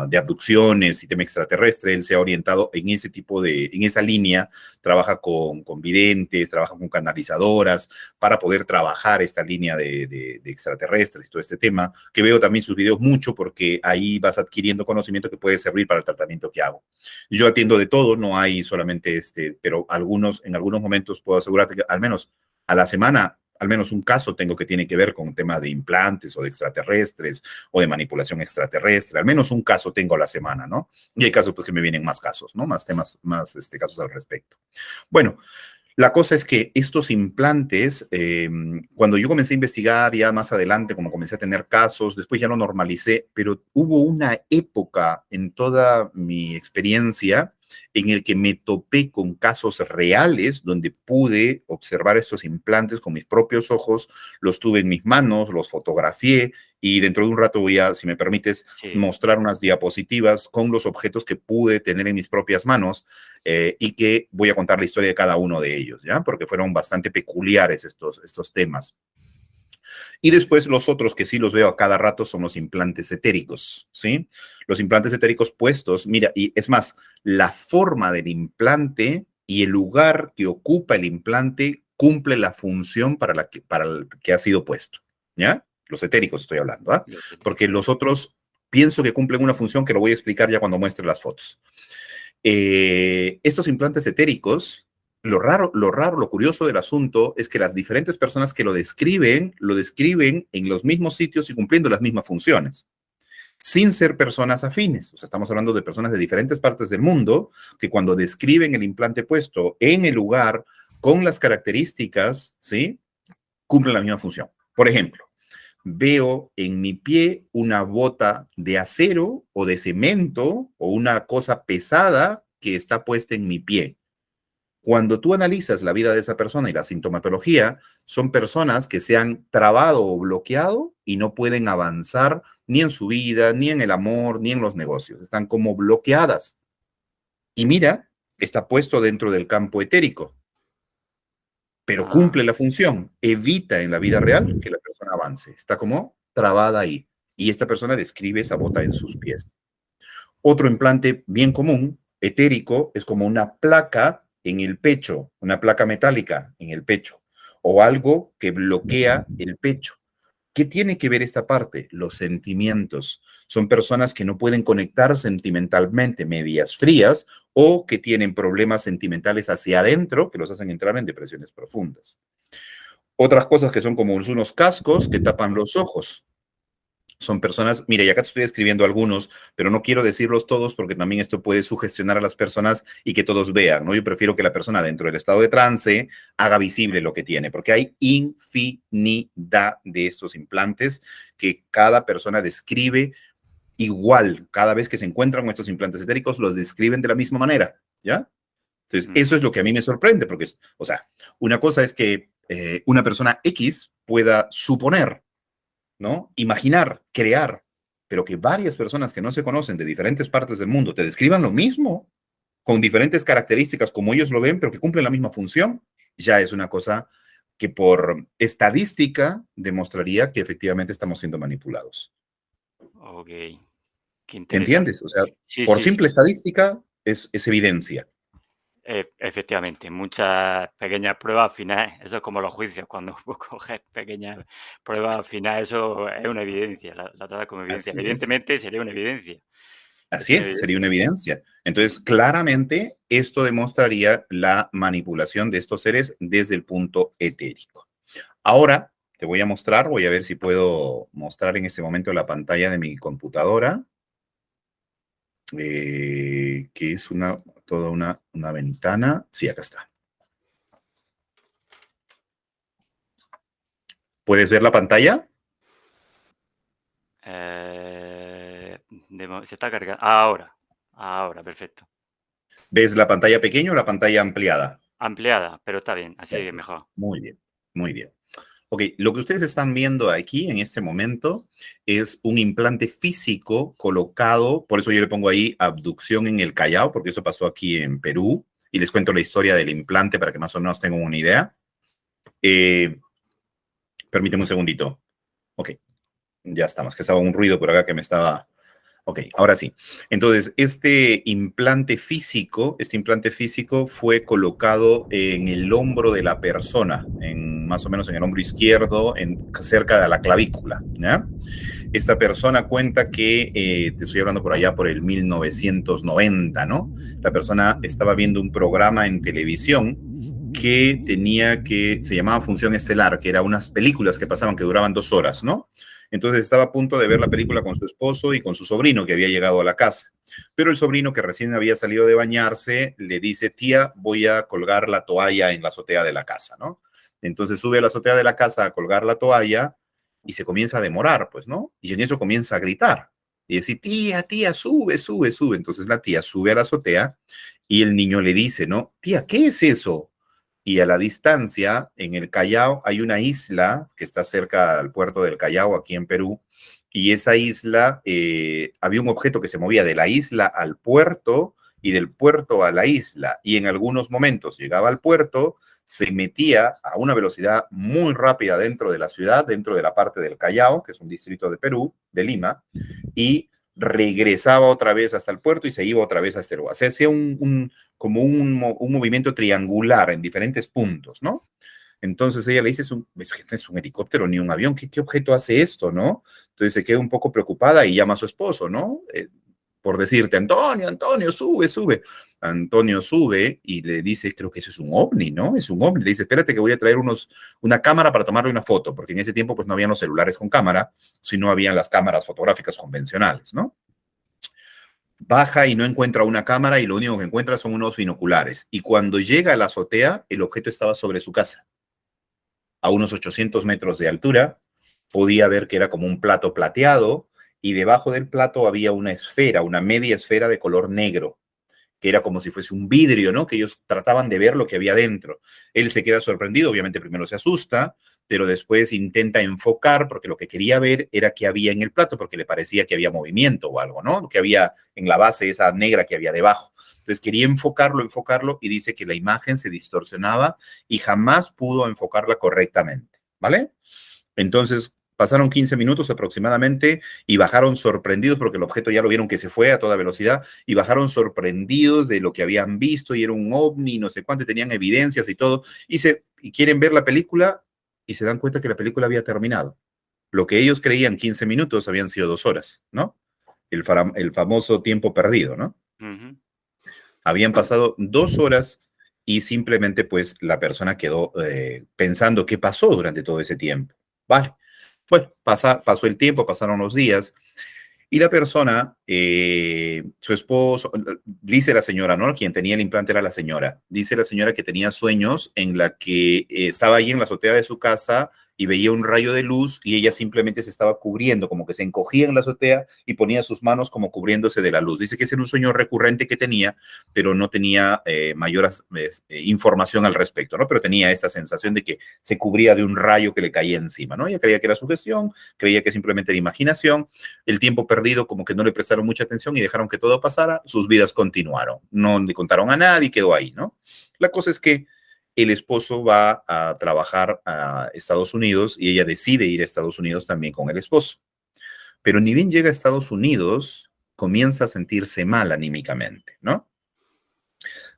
B: de abducciones y tema extraterrestre. Él se ha orientado en ese tipo en esa línea, trabaja con videntes, trabaja con canalizadoras para poder trabajar esta línea de extraterrestres y todo este tema, que veo también sus videos mucho porque ahí vas adquiriendo conocimiento que puede servir para el tratamiento que hago. Yo atiendo de todo, no hay solamente pero en algunos momentos puedo asegurarte que al menos a la semana, al menos un caso tengo que tiene que ver con un tema de implantes o de extraterrestres o de manipulación extraterrestre. Al menos un caso tengo a la semana, ¿no? Y hay casos pues que me vienen más casos, ¿no? Más temas, más casos al respecto. Bueno, la cosa es que estos implantes, cuando yo comencé a investigar ya más adelante, como comencé a tener casos, después ya lo normalicé, pero hubo una época en toda mi experiencia en el que me topé con casos reales donde pude observar estos implantes con mis propios ojos, los tuve en mis manos, los fotografié y dentro de un rato voy a, si me permites,
A: Sí.
B: mostrar unas diapositivas con los objetos que pude tener en mis propias manos y que voy a contar la historia de cada uno de ellos, ¿ya? Porque fueron bastante peculiares estos temas. Y después los otros que sí los veo a cada rato son los implantes etéricos, ¿sí? Los implantes etéricos puestos, mira, y es más, la forma del implante y el lugar que ocupa el implante cumple la función para el que ha sido puesto, ¿ya? Los etéricos estoy hablando, ¿ah?
A: Los etéricos.
B: Porque los otros pienso que cumplen una función que lo voy a explicar ya cuando muestre las fotos. Estos implantes etéricos, lo curioso del asunto es que las diferentes personas que lo describen en los mismos sitios y cumpliendo las mismas funciones, sin ser personas afines. O sea, estamos hablando de personas de diferentes partes del mundo que cuando describen el implante puesto en el lugar con las características, ¿sí? Cumplen la misma función. Por ejemplo, veo en mi pie una bota de acero o de cemento o una cosa pesada que está puesta en mi pie. Cuando tú analizas la vida de esa persona y la sintomatología, son personas que se han trabado o bloqueado y no pueden avanzar ni en su vida, ni en el amor, ni en los negocios. Están como bloqueadas. Y mira, está puesto dentro del campo etérico, pero
A: Ah,
B: cumple la función, evita en la vida real que la persona avance, está como trabada ahí. Y esta persona describe esa bota en sus pies. Otro implante bien común, etérico, es como una placa en el pecho, una placa metálica en el pecho, o algo que bloquea el pecho. ¿Qué tiene que ver esta parte? Los sentimientos. Son personas que no pueden conectar sentimentalmente, medias frías, o que tienen problemas sentimentales hacia adentro que los hacen entrar en depresiones profundas. Otras cosas que son como unos cascos que tapan los ojos. Son personas, mire, y acá te estoy escribiendo algunos, pero no quiero decirlos todos porque también esto puede sugestionar a las personas y que todos vean, ¿no? Yo prefiero que la persona dentro del estado de trance haga visible lo que tiene, porque hay infinidad de estos implantes que cada persona describe igual. Cada vez que se encuentran estos implantes etéricos, los describen de la misma manera, ¿ya? Entonces,
A: mm,
B: eso es lo que a mí me sorprende, porque, o sea, una cosa es que una persona X pueda suponer, ¿no? Imaginar, crear, pero que varias personas que no se conocen de diferentes partes del mundo te describan lo mismo, con diferentes características como ellos lo ven, pero que cumplen la misma función, ya es una cosa que por estadística demostraría que efectivamente estamos siendo manipulados.
A: ok, qué
B: ¿Entiendes?
A: interesante.
B: O sea,
A: Sí,
B: por
A: sí, sí.
B: simple estadística es evidencia.
A: Efectivamente, muchas pequeñas pruebas al final, eso es como los juicios, cuando coges pequeñas pruebas al final, eso es una evidencia, la tratas como evidencia.
B: Así es.
A: Evidentemente sería una evidencia. Es
B: Así
A: una
B: es, sería una
A: evidencia.
B: evidencia.
A: Mm,
B: Entonces, claramente, esto demostraría la manipulación de estos seres desde el punto etérico. Ahora, te voy a mostrar, voy a ver si puedo mostrar en este momento la pantalla de mi computadora, que es toda una ventana. Sí, acá está. ¿Puedes ver la pantalla?
A: se está cargando. Ahora, perfecto.
B: ¿Ves la pantalla pequeña o la pantalla ampliada?
A: Ampliada, pero está bien, así es
B: Perfecto.
A: mejor.
B: Muy bien, muy bien. Ok, lo que ustedes están viendo aquí en este momento es un implante físico colocado, por eso yo le pongo ahí abducción en el Callao, porque eso pasó aquí en Perú, y les cuento la historia del implante para que más o menos tengan una idea. Eh, Permíteme un segundito. Ok, ya estamos, que estaba un ruido por acá que me estaba Ok, ahora sí. Entonces, este implante físico fue colocado en el hombro de la persona, más o menos en el hombro izquierdo, cerca de la clavícula, ¿ya? Esta persona cuenta que, te estoy hablando por allá por el 1990, ¿no? La persona estaba viendo un programa en televisión se llamaba Función Estelar, que eran unas películas que pasaban que duraban 2 horas, ¿no? Entonces estaba a punto de ver la película con su esposo y con su sobrino que había llegado a la casa. Pero el sobrino, que recién había salido de bañarse, le dice: tía, voy a colgar la toalla en la azotea de la casa, ¿no? Entonces sube a la azotea de la casa a colgar la toalla y se comienza a demorar, pues, ¿no? Y en eso comienza a gritar y decir: tía, tía, sube, sube, sube. Entonces la tía sube a la azotea y el niño le dice, ¿no? Tía, ¿qué es eso? Y a la distancia, en el Callao, hay una isla que está cerca al puerto del Callao, aquí en Perú, y esa isla, había un objeto que se movía de la isla al puerto y del puerto a la isla, y en algunos momentos llegaba al puerto, se metía a una velocidad muy rápida dentro de la ciudad, dentro de la parte del Callao, que es un distrito de Perú, de Lima, y regresaba otra vez hasta el puerto y se iba otra vez hasta el lugar. Se hacía como un movimiento triangular en diferentes puntos, ¿no? Entonces ella le dice: es un helicóptero ni un avión, ¿qué objeto hace esto, no? Entonces se queda un poco preocupada y llama a su esposo, ¿no? Por decirte: Antonio, Antonio, sube, sube. Antonio sube y le dice: creo que eso es un ovni, ¿no? Es un ovni. Le dice: espérate que voy a traer una cámara para tomarle una foto, porque en ese tiempo pues no habían los celulares con cámara, sino habían las cámaras fotográficas convencionales, ¿no? Baja y no encuentra una cámara y lo único que encuentra son unos binoculares. Y cuando llega a la azotea, el objeto estaba sobre su casa, a unos 800 metros de altura. Podía ver que era como un plato plateado y debajo del plato había una esfera, una media esfera de color negro, que era como si fuese un vidrio, ¿no? Que ellos trataban de ver lo que había dentro. Él se queda sorprendido, obviamente primero se asusta, pero después intenta enfocar porque lo que quería ver era qué había en el plato, porque le parecía que había movimiento o algo, ¿no? Que había en la base esa negra que había debajo. Entonces quería enfocarlo y dice que la imagen se distorsionaba y jamás pudo enfocarla correctamente, ¿vale? Entonces pasaron 15 minutos aproximadamente y bajaron sorprendidos porque el objeto ya lo vieron que se fue a toda velocidad y bajaron sorprendidos de lo que habían visto y era un ovni, no sé cuánto, y tenían evidencias y todo. Y quieren ver la película y se dan cuenta que la película había terminado. Lo que ellos creían 15 minutos habían sido 2 horas, ¿no? El famoso tiempo perdido, ¿no?
A: Ujú.
B: Habían pasado 2 horas y simplemente pues la persona quedó pensando qué pasó durante todo ese tiempo. Vale. Bueno, pasó el tiempo, pasaron los días y la persona, su esposo, dice la señora, ¿no? Quien tenía el implante era la señora. Dice la señora que tenía sueños en la que estaba ahí en la azotea de su casa y veía un rayo de luz y ella simplemente se estaba cubriendo, como que se encogía en la azotea y ponía sus manos como cubriéndose de la luz. Dice que ese era un sueño recurrente que tenía, pero no tenía mayor información al respecto, ¿no? Pero tenía esta sensación de que se cubría de un rayo que le caía encima, ¿no? Ella creía que era sugestión, creía que simplemente era imaginación. El tiempo perdido, como que no le prestaron mucha atención y dejaron que todo pasara, sus vidas continuaron. No le contaron a nadie, quedó ahí, ¿no? La cosa es que el esposo va a trabajar a Estados Unidos y ella decide ir a Estados Unidos también con el esposo. Pero ni bien llega a Estados Unidos, comienza a sentirse mal anímicamente, ¿no?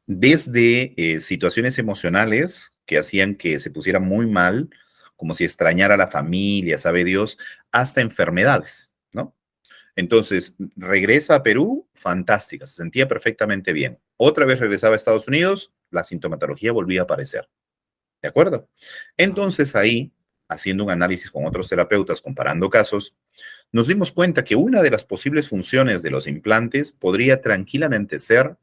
B: Desde situaciones emocionales que hacían que se pusiera muy mal, como si extrañara a la familia, sabe Dios, hasta enfermedades, ¿no? Entonces, regresa a Perú, fantástica, se sentía perfectamente bien. Otra vez regresaba a Estados Unidos, la sintomatología volvía a aparecer. ¿De acuerdo?
A: Ah,
B: Entonces ahí, haciendo un análisis con otros terapeutas, comparando casos, nos dimos cuenta que una de las posibles funciones de los implantes podría tranquilamente ser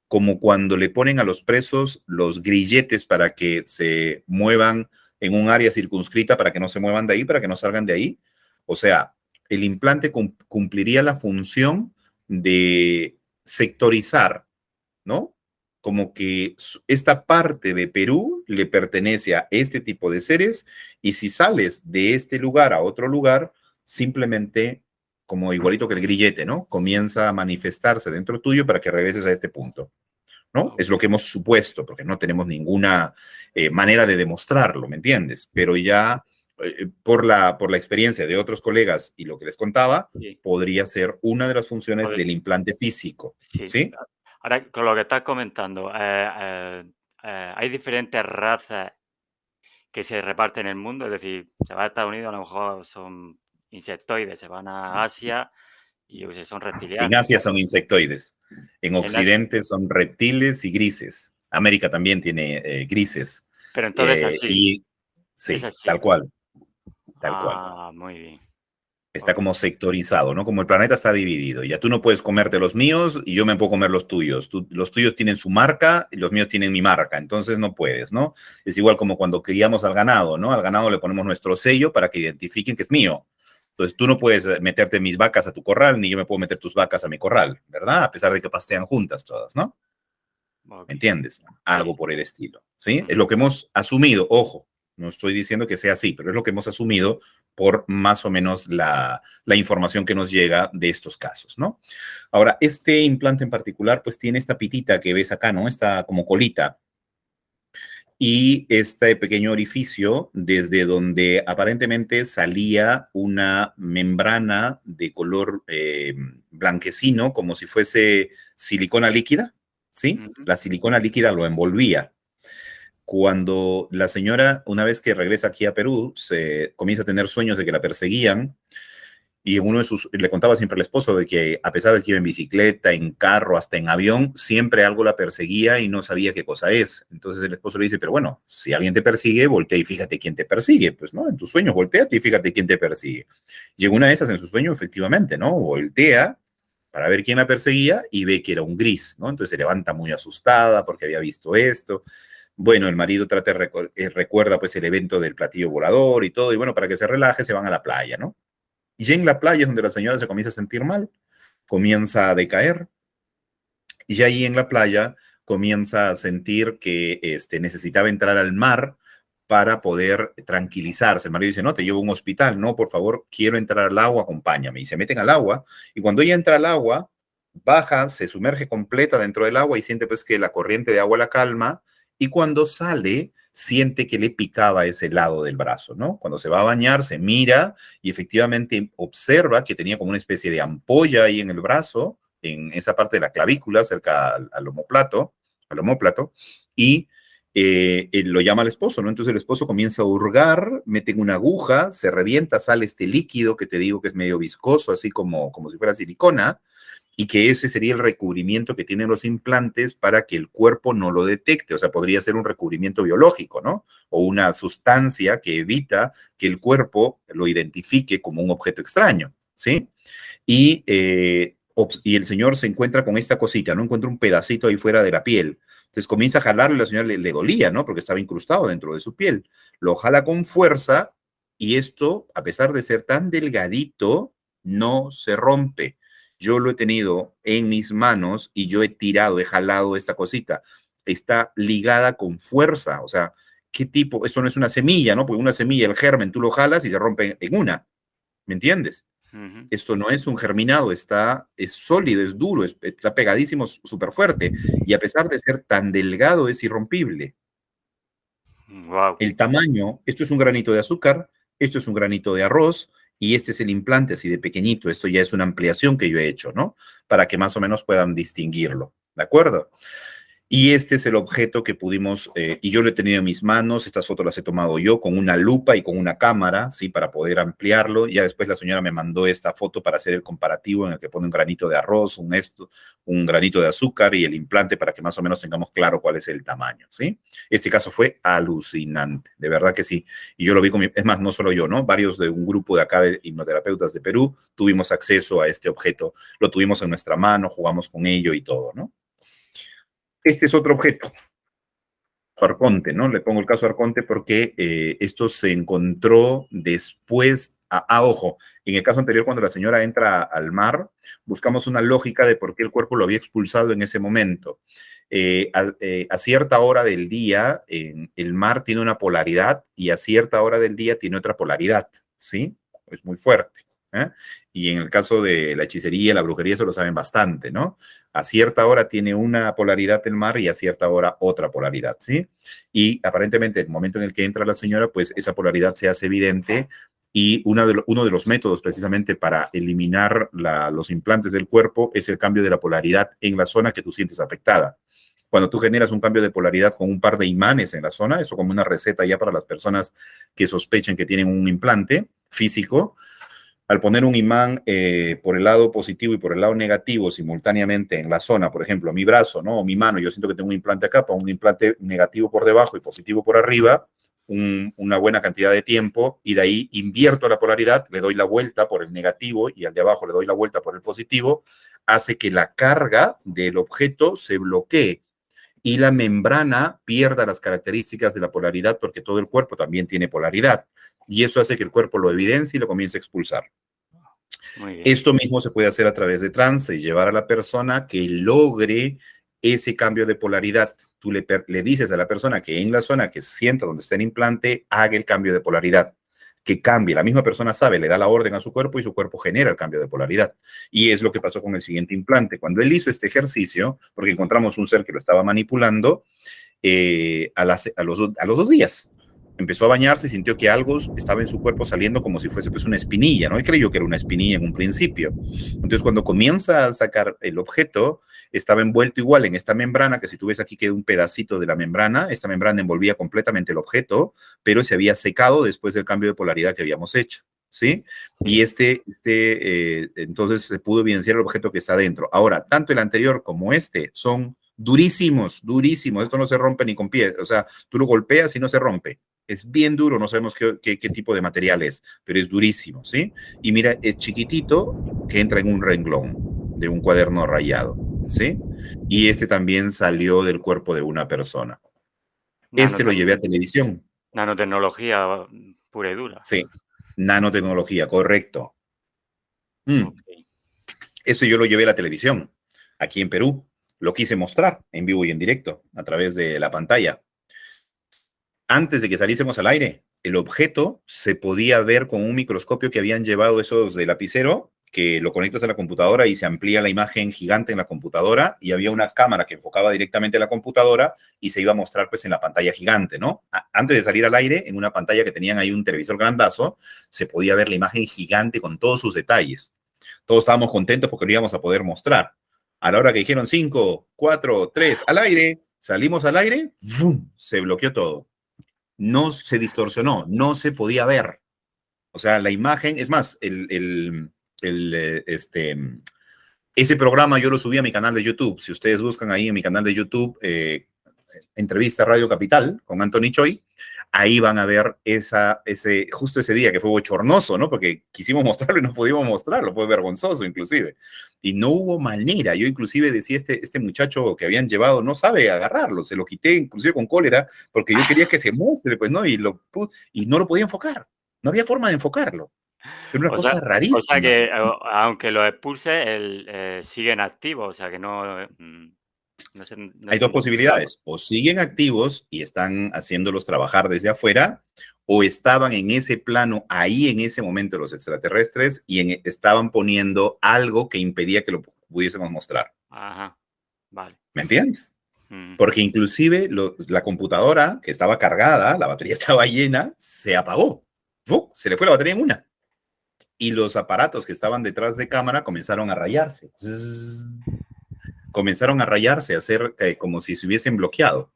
B: como cuando le ponen a los presos los grilletes para que se muevan en un área circunscrita, para que no se muevan de ahí, para que no salgan de ahí. O sea, el implante cumpliría la función de sectorizar, ¿no? Como que esta parte de Perú le pertenece a este tipo de seres y si sales de este lugar a otro lugar, simplemente, como igualito que el grillete, ¿no? Comienza a manifestarse dentro tuyo para que regreses a este punto, ¿no?
A: ah,
B: Es lo que hemos supuesto, porque no tenemos ninguna manera de demostrarlo, ¿me entiendes? Pero ya por la experiencia de otros colegas y lo que les contaba,
A: Sí,
B: podría ser una de las funciones
A: joder,
B: del implante físico,
A: sí.
B: ¿sí?
A: Ahora, con lo que estás comentando, hay diferentes razas que se reparten en el mundo, es decir, se va a Estados Unidos, a lo mejor son insectoides, se van a Asia y yo qué sé, son
B: En
A: reptilianos.
B: Asia son insectoides, en
A: En Asia,
B: Occidente son reptiles y grises. América también tiene grises.
A: pero entonces así,
B: Y
A: es
B: sí, tal
A: así.
B: cual, tal cual.
A: Ah, muy bien.
B: Está
A: Ok.
B: como sectorizado, ¿no? Como el planeta está dividido. Ya tú no puedes comerte los míos y yo me puedo comer los tuyos. Los tuyos tienen su marca y los míos tienen mi marca. Entonces no puedes, ¿no? Es igual como cuando criamos al ganado, ¿no? Al ganado le ponemos nuestro sello para que identifiquen que es mío. Entonces tú no puedes meterte mis vacas a tu corral, ni yo me puedo meter tus vacas a mi corral, ¿verdad? A pesar de que pastean juntas todas, ¿no?
A: Ok.
B: ¿Me entiendes?
A: Sí,
B: Algo
A: sí.
B: por el estilo, ¿sí? Es
A: Ujú.
B: lo que hemos asumido, ojo, no estoy diciendo que sea así, pero es lo que hemos asumido por más o menos la información que nos llega de estos casos, ¿no? Ahora, este implante en particular, pues tiene esta pitita que ves acá, ¿no? Esta como colita y este pequeño orificio desde donde aparentemente salía una membrana de color blanquecino, como si fuese silicona líquida, ¿sí?
A: Ujú.
B: La silicona líquida lo envolvía. Cuando la señora, una vez que regresa aquí a Perú, se comienza a tener sueños de que la perseguían, y uno de sus, le contaba siempre al esposo de que a pesar de que iba en bicicleta, en carro, hasta en avión, siempre algo la perseguía y no sabía qué cosa es. Entonces el esposo le dice, pero bueno, si alguien te persigue, voltea y fíjate quién te persigue. Pues no, en tus sueños volteate y fíjate quién te persigue. Llegó una de esas en su sueño, efectivamente, ¿no? Voltea para ver quién la perseguía y ve que era un gris, ¿no? Entonces se levanta muy asustada porque había visto esto. Bueno, el marido recuerda pues el evento del platillo volador y todo, y bueno, para que se relaje se van a la playa, ¿no? Y ya en la playa es donde la señora se comienza a sentir mal, comienza a decaer, y ya ahí en la playa comienza a sentir que necesitaba entrar al mar para poder tranquilizarse. El marido dice, no, te llevo a un hospital, no, por favor, quiero entrar al agua, acompáñame. Y se meten al agua, y cuando ella entra al agua, baja, se sumerge completa dentro del agua y siente pues que la corriente de agua la calma, y cuando sale, siente que le picaba ese lado del brazo, ¿no? Cuando se va a bañar, se mira y efectivamente observa que tenía como una especie de ampolla ahí en el brazo, en esa parte de la clavícula, cerca al omóplato, y él lo llama al esposo, ¿no? Entonces el esposo comienza a hurgar, mete una aguja, se revienta, sale este líquido que te digo que es medio viscoso, así como si fuera silicona, y que ese sería el recubrimiento que tienen los implantes para que el cuerpo no lo detecte. O sea, podría ser un recubrimiento biológico, ¿no? O una sustancia que evita que el cuerpo lo identifique como un objeto extraño, ¿sí? Y, y el señor se encuentra con esta cosita, ¿no? Encuentra un pedacito ahí fuera de la piel. Entonces comienza a jalarlo y la señora le dolía, ¿no? Porque estaba incrustado dentro de su piel. Lo jala con fuerza y esto, a pesar de ser tan delgadito, no se rompe. Yo lo he tenido en mis manos y yo he tirado, he jalado esta cosita. Está ligada con fuerza. O sea, ¿qué tipo? Esto no es una semilla, ¿no? Porque una semilla, el germen, tú lo jalas y se rompe en una. ¿Me entiendes?
A: Ujú.
B: Esto no es un germinado, es sólido, es duro, está pegadísimo, súper fuerte. Y a pesar de ser tan delgado, es irrompible.
A: Guau.
B: El tamaño, esto es un granito de azúcar, esto es un granito de arroz y este es el implante así de pequeñito. Esto ya es una ampliación que yo he hecho, ¿no? Para que más o menos puedan distinguirlo. ¿De acuerdo? Y este es el objeto que pudimos, y yo lo he tenido en mis manos, estas fotos las he tomado yo con una lupa y con una cámara, ¿sí? Para poder ampliarlo. Ya después la señora me mandó esta foto para hacer el comparativo en el que pone un granito de arroz, un granito de azúcar y el implante para que más o menos tengamos claro cuál es el tamaño, ¿sí? Este caso fue alucinante, de verdad que sí. Y yo lo vi con es más, no solo yo, ¿no? Varios de un grupo de acá de hipnoterapeutas de Perú tuvimos acceso a este objeto, lo tuvimos en nuestra mano, jugamos con ello y todo, ¿no? Este es otro objeto, Arconte, ¿no? Le pongo el caso Arconte porque esto se encontró después, ojo, en el caso anterior cuando la señora entra al mar, buscamos una lógica de por qué el cuerpo lo había expulsado en ese momento. A cierta hora del día, el mar tiene una polaridad y a cierta hora del día tiene otra polaridad, ¿sí? Es muy fuerte. ¿eh? Y en el caso de la hechicería, la brujería, eso lo saben bastante, ¿no? A cierta hora tiene una polaridad el mar y a cierta hora otra polaridad, ¿sí? Y aparentemente, en el momento en el que entra la señora, pues esa polaridad se hace evidente y uno de los métodos precisamente para eliminar los implantes del cuerpo es el cambio de la polaridad en la zona que tú sientes afectada. Cuando tú generas un cambio de polaridad con un par de imanes en la zona, eso como una receta ya para las personas que sospechen que tienen un implante físico, al poner un imán por el lado positivo y por el lado negativo simultáneamente en la zona, por ejemplo, mi brazo, ¿no? O mi mano, yo siento que tengo un implante acá, pongo un implante negativo por debajo y positivo por arriba, una buena cantidad de tiempo, y de ahí invierto la polaridad, le doy la vuelta por el negativo y al de abajo le doy la vuelta por el positivo, hace que la carga del objeto se bloquee y la membrana pierda las características de la polaridad porque todo el cuerpo también tiene polaridad. Y eso hace que el cuerpo lo evidencie y lo comience a expulsar.
A: Muy bien.
B: Esto mismo se puede hacer a través de trance y llevar a la persona que logre ese cambio de polaridad. Tú le dices a la persona que en la zona que sienta donde está el implante, haga el cambio de polaridad, que cambie. La misma persona sabe, le da la orden a su cuerpo y su cuerpo genera el cambio de polaridad. Y es lo que pasó con el siguiente implante. Cuando él hizo este ejercicio, porque encontramos un ser que lo estaba manipulando, a los 2 días empezó a bañarse y sintió que algo estaba en su cuerpo saliendo como si fuese pues una espinilla, ¿no? Él creyó que era una espinilla en un principio. Entonces, cuando comienza a sacar el objeto, estaba envuelto igual en esta membrana, que si tú ves aquí queda un pedacito de la membrana, esta membrana envolvía completamente el objeto, pero se había secado después del cambio de polaridad que habíamos hecho, ¿sí? Y entonces se pudo evidenciar el objeto que está dentro. Ahora, tanto el anterior como este son durísimos, durísimos. Esto no se rompe ni con pie. O sea, tú lo golpeas y no se rompe. Es bien duro, no sabemos qué tipo de material es, pero es durísimo, ¿sí? Y mira, es chiquitito que entra en un renglón de un cuaderno rayado, ¿sí? Y este también salió del cuerpo de una persona. Este lo
A: Nanote-
B: llevé a televisión,
A: nanotecnología pura y dura.
B: sí. Nanotecnología, correcto.
A: Ok.
B: Eso yo lo llevé a la televisión, aquí en Perú. Lo quise mostrar en vivo y en directo, a través de la pantalla. Antes de que saliésemos al aire, el objeto se podía ver con un microscopio que habían llevado esos de lapicero, que lo conectas a la computadora y se amplía la imagen gigante en la computadora, y había una cámara que enfocaba directamente a la computadora y se iba a mostrar pues en la pantalla gigante, ¿no? Antes de salir al aire, en una pantalla que tenían ahí un televisor grandazo, se podía ver la imagen gigante con todos sus detalles. Todos estábamos contentos porque lo íbamos a poder mostrar. A la hora que dijeron 5, 4, 3, al aire, salimos al aire, ¡fum! Se bloqueó todo. No se distorsionó, no se podía ver. O sea, la imagen, es más, ese programa yo lo subí a mi canal de YouTube. Si ustedes buscan ahí en mi canal de YouTube, entrevista Radio Capital con Anthony Choi, ahí van a ver justo ese día que fue bochornoso, ¿no? Porque quisimos mostrarlo y no pudimos mostrarlo, fue vergonzoso inclusive. Y no hubo manera. Yo inclusive decía, este muchacho que habían llevado no sabe agarrarlo, se lo quité inclusive con cólera, porque yo quería que se muestre, pues, ¿no? Y no lo podía enfocar. No había forma de enfocarlo. Era una
A: O sea,
B: cosa
A: o sea
B: rarísima.
A: que aunque lo expulse, él sigue en activo, o sea que no, no
B: Hay
A: se
B: dos
A: modificaba.
B: posibilidades, o siguen activos y están haciéndolos trabajar desde afuera, o estaban en ese plano ahí en ese momento los extraterrestres y estaban poniendo algo que impedía que lo pudiésemos mostrar.
A: Ajá, vale.
B: ¿Me entiendes?
A: Mm.
B: Porque inclusive la computadora que estaba cargada, la batería estaba llena, se apagó. ¡Fu! Se le fue la batería en una. Y los aparatos que estaban detrás de cámara comenzaron a rayarse. Zzz, comenzaron a rayarse, a hacer como si se hubiesen bloqueado.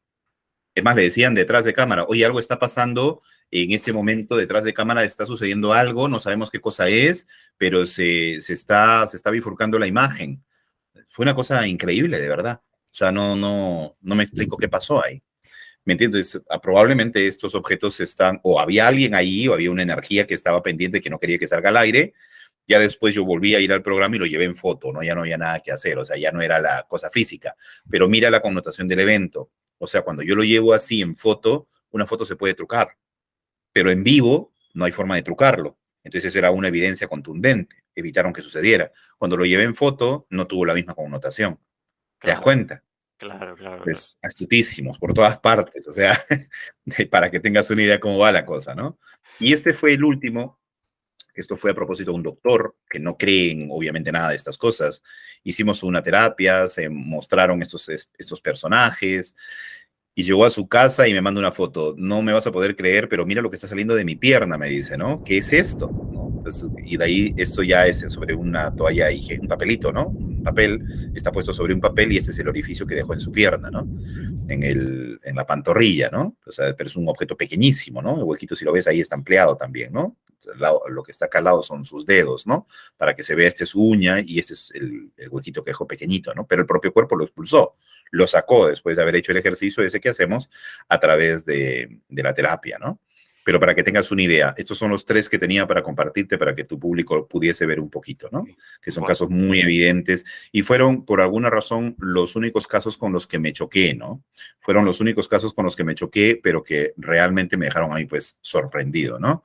B: Es más, le decían detrás de cámara, oye, algo está pasando en este momento, detrás de cámara está sucediendo algo, no sabemos qué cosa es, pero se está bifurcando la imagen. Fue una cosa increíble, de verdad. O sea, no me explico qué pasó ahí. ¿Me entiendes? Probablemente estos objetos están, o había alguien ahí, o había una energía que estaba pendiente que no quería que salga al aire. Ya después yo volví a ir al programa y lo llevé en foto, ¿no? Ya no había nada que hacer, o sea, ya no era la cosa física. Pero mira la connotación del evento. O sea, cuando yo lo llevo así en foto, una foto se puede trucar, pero en vivo no hay forma de trucarlo. Entonces eso era una evidencia contundente. Evitaron que sucediera. Cuando lo llevé en foto, no tuvo la misma connotación. ¿Te das
A: Claro,
B: cuenta?
A: claro, claro, claro.
B: Pues astutísimos por todas partes, o sea, para que tengas una idea cómo va la cosa, ¿no? Y este fue el último Esto fue a propósito de un doctor que no cree en, obviamente, nada de estas cosas. Hicimos una terapia, se mostraron estos personajes y llegó a su casa y me manda una foto. No me vas a poder creer, pero mira lo que está saliendo de mi pierna, me dice, ¿no? ¿Qué es esto? ¿No? Entonces, y de ahí esto ya es sobre una toalla higiénica, un papelito, ¿no? Un papel, está puesto sobre un papel y este es el orificio que dejó en su pierna, ¿no? En la pantorrilla, ¿no? O sea, pero es un objeto pequeñísimo, ¿no? El huequito, si lo ves ahí, está ampliado también, ¿no? Lo que está acá al lado son sus dedos, ¿no? Para que se vea, este es su uña y este es el huequito que dejó pequeñito, ¿no? Pero el propio cuerpo lo expulsó, lo sacó después de haber hecho el ejercicio ese que hacemos a través de la terapia, ¿no? Pero para que tengas una idea, estos son los 3 que tenía para compartirte para que tu público pudiese ver un poquito, ¿no? Que son casos muy evidentes y fueron, por alguna razón, los únicos casos con los que me choqué, ¿no? Fueron los únicos casos con los que me choqué, pero que realmente me dejaron a mí, pues, sorprendido, ¿no?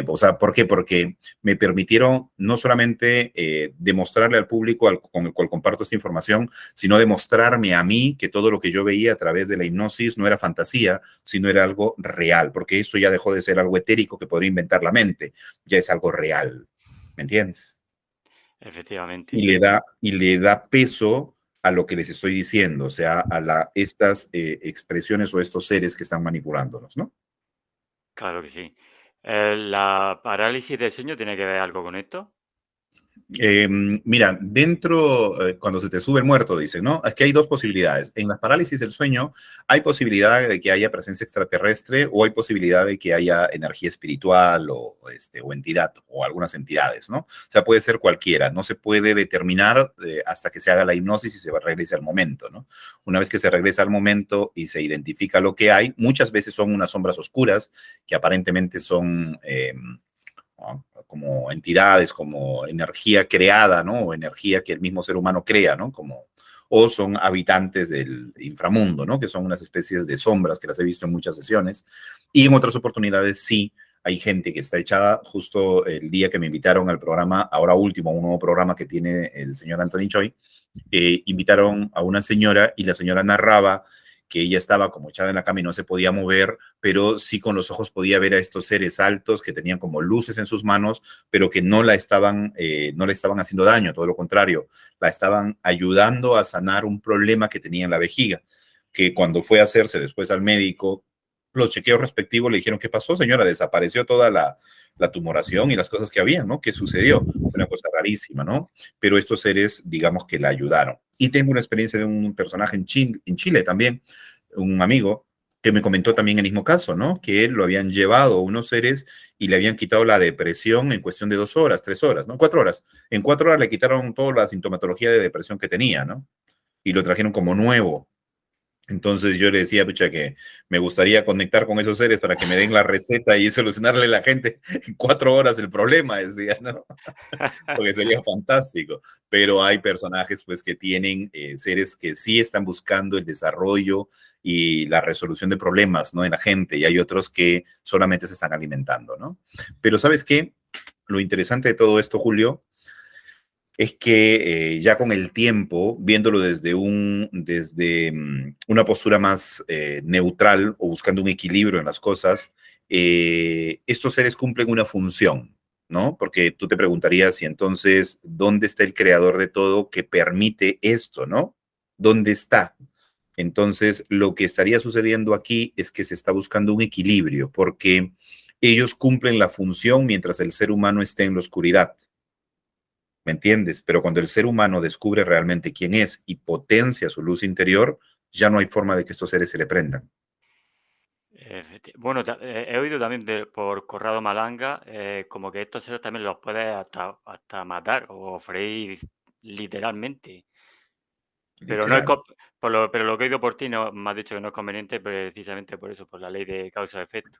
B: O sea, ¿por qué? Porque me permitieron no solamente demostrarle al público con el cual comparto esta información, sino demostrarme a mí que todo lo que yo veía a través de la hipnosis no era fantasía, sino era algo real, porque eso ya dejó de ser algo etérico que podría inventar la mente, ya es algo real, ¿me entiendes?
A: Efectivamente.
B: Y le da peso a lo que les estoy diciendo, o sea, estas expresiones o estos seres que están manipulándonos, ¿no?
A: Claro que sí. ¿La parálisis del sueño tiene que ver algo con esto?
B: Mira, cuando se te sube el muerto, dicen, ¿no? Es que hay 2 posibilidades. En las parálisis del sueño hay posibilidad de que haya presencia extraterrestre o hay posibilidad de que haya energía espiritual o entidad o algunas entidades, ¿no? O sea, puede ser cualquiera. No se puede determinar hasta que se haga la hipnosis y se regrese al momento, ¿no? Una vez que se regresa al momento y se identifica lo que hay, muchas veces son unas sombras oscuras que aparentemente son ¿no? Como entidades, como energía creada, ¿no? O energía que el mismo ser humano crea, ¿no? O son habitantes del inframundo, ¿no? Que son unas especies de sombras que las he visto en muchas sesiones. Y en otras oportunidades sí hay gente que está echada justo el día que me invitaron al programa, ahora último, un nuevo programa que tiene el señor Anthony Choi, invitaron a una señora y la señora narraba que ella estaba como echada en la cama y no se podía mover, pero sí con los ojos podía ver a estos seres altos que tenían como luces en sus manos, pero que no le estaban haciendo daño, todo lo contrario, la estaban ayudando a sanar un problema que tenía en la vejiga, que cuando fue a hacerse después al médico, los chequeos respectivos le dijeron, ¿qué pasó, señora? Desapareció toda la tumoración y las cosas que había, ¿no? ¿Qué sucedió? Fue una cosa rarísima, ¿no? Pero estos seres, digamos que la ayudaron. Y tengo una experiencia de un personaje en Chile también, un amigo, que me comentó también el mismo caso, ¿no? Que él lo habían llevado unos seres y le habían quitado la depresión en cuestión de 2 horas, 3 horas, ¿no? 4 horas. En 4 horas le quitaron toda la sintomatología de depresión que tenía, ¿no? Y lo trajeron como nuevo. Entonces yo le decía, pucha, que me gustaría conectar con esos seres para que me den la receta y solucionarle a la gente en 4 horas el problema, decía, ¿no? Porque sería fantástico. Pero hay personajes, pues, que tienen seres que sí están buscando el desarrollo y la resolución de problemas, ¿no? En la gente, y hay otros que solamente se están alimentando, ¿no? Pero ¿sabes qué? Lo interesante de todo esto, Julio, es que ya con el tiempo, viéndolo desde una postura más neutral o buscando un equilibrio en las cosas, estos seres cumplen una función, ¿no? Porque tú te preguntarías si entonces, ¿dónde está el creador de todo que permite esto, ¿no? ¿Dónde está? Entonces, lo que estaría sucediendo aquí es que se está buscando un equilibrio, porque ellos cumplen la función mientras el ser humano esté en la oscuridad. ¿Me entiendes? Pero cuando el ser humano descubre realmente quién es y potencia su luz interior, ya no hay forma de que estos seres se le prendan.
A: Bueno, he oído también por Corrado Malanga, como que estos seres también los puedes hasta matar o freír literalmente. Pero no es
B: Literal.
A: pero lo que he oído por ti no me has dicho que no es conveniente precisamente por eso, por la ley de causa-efecto.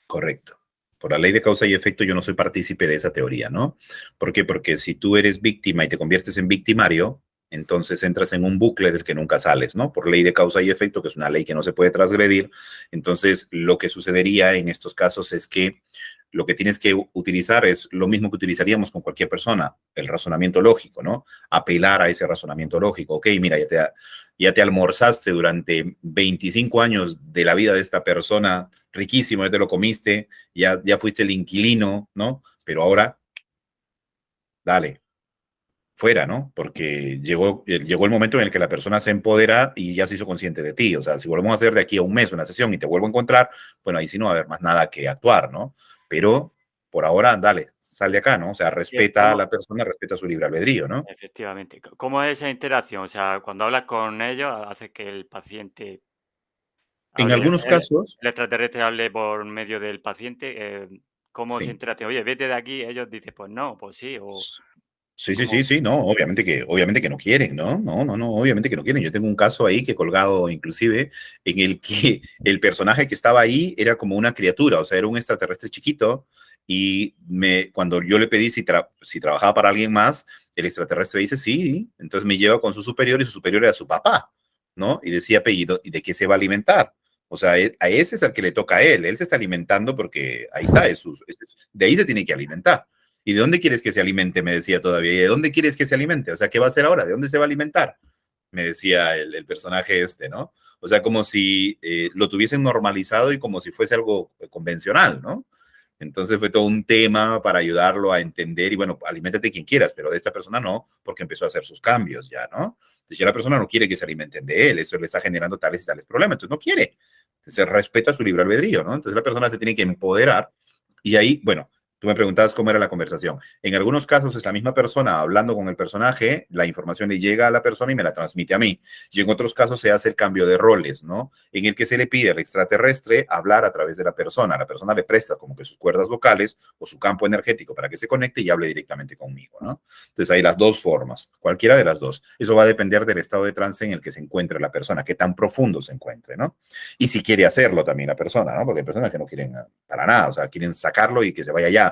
B: Correcto. Por la ley de causa y efecto, yo no soy partícipe de esa teoría, ¿no? ¿Por qué? Porque si tú eres víctima y te conviertes en victimario, entonces entras en un bucle del que nunca sales, ¿no? Por ley de causa y efecto, que es una ley que no se puede transgredir. Entonces, lo que sucedería en estos casos es que lo que tienes que utilizar es lo mismo que utilizaríamos con cualquier persona, el razonamiento lógico, ¿no? Apelar a ese razonamiento lógico. Ok, mira, ya te almorzaste durante 25 años de la vida de esta persona, riquísimo, ya te lo comiste, ya fuiste el inquilino, ¿no? Pero ahora dale, fuera, ¿no? Porque llegó el momento en el que la persona se empodera y ya se hizo consciente de ti. O sea, si volvemos a hacer de aquí a un mes una sesión y te vuelvo a encontrar, bueno, ahí sí no va a haber más nada que actuar, ¿no? Pero por ahora, dale, sal de acá, ¿no? O sea, respeta a
A: ¿Cómo?
B: la persona, respeta su libre albedrío, ¿no?
A: Efectivamente. ¿Cómo es esa interacción? O sea, cuando hablas con ellos, haces que el paciente
B: En
A: hable,
B: algunos casos,
A: el extraterrestre hable por medio del paciente, ¿cómo se
B: sí.
A: interactúa? Oye, vete de aquí, ellos dicen, pues no, pues sí, o
B: Sí, sí, sí,
A: como,
B: sí, no, obviamente que no quieren, ¿no? No, no, no, obviamente que no quieren. Yo tengo un caso ahí que he colgado inclusive en el que el personaje que estaba ahí era como una criatura, o sea, era un extraterrestre chiquito y cuando yo le pedí si trabajaba para alguien más, el extraterrestre dice sí, entonces me lleva con su superior y su superior era su papá, ¿no? Y decía apellido, ¿y de qué se va a alimentar? O sea, a ese es al que le toca a él se está alimentando porque ahí está, de ahí se tiene que alimentar. ¿Y de dónde quieres que se alimente? Me decía todavía. ¿Y de dónde quieres que se alimente? O sea, ¿qué va a hacer ahora? ¿De dónde se va a alimentar? Me decía el personaje este, ¿no? O sea, como si lo tuviesen normalizado y como si fuese algo convencional, ¿no? Entonces fue todo un tema para ayudarlo a entender y bueno, aliméntate quien quieras, pero de esta persona no, porque empezó a hacer sus cambios ya, ¿no? Entonces ya la persona no quiere que se alimenten de él, eso le está generando tales y tales problemas, entonces no quiere, se respeta su libre albedrío, ¿no? Entonces la persona se tiene que empoderar y ahí, bueno, tú me preguntabas cómo era la conversación. En algunos casos es la misma persona hablando con el personaje, la información le llega a la persona y me la transmite a mí. Y en otros casos se hace el cambio de roles, ¿no? En el que se le pide al extraterrestre hablar a través de la persona. La persona le presta como que sus cuerdas vocales o su campo energético para que se conecte y hable directamente conmigo, ¿no? Entonces hay las dos formas, cualquiera de las dos. Eso va a depender del estado de trance en el que se encuentre la persona, qué tan profundo se encuentre, ¿no? Y si quiere hacerlo también la persona, ¿no? Porque hay personas que no quieren para nada, o sea, quieren sacarlo y que se vaya ya,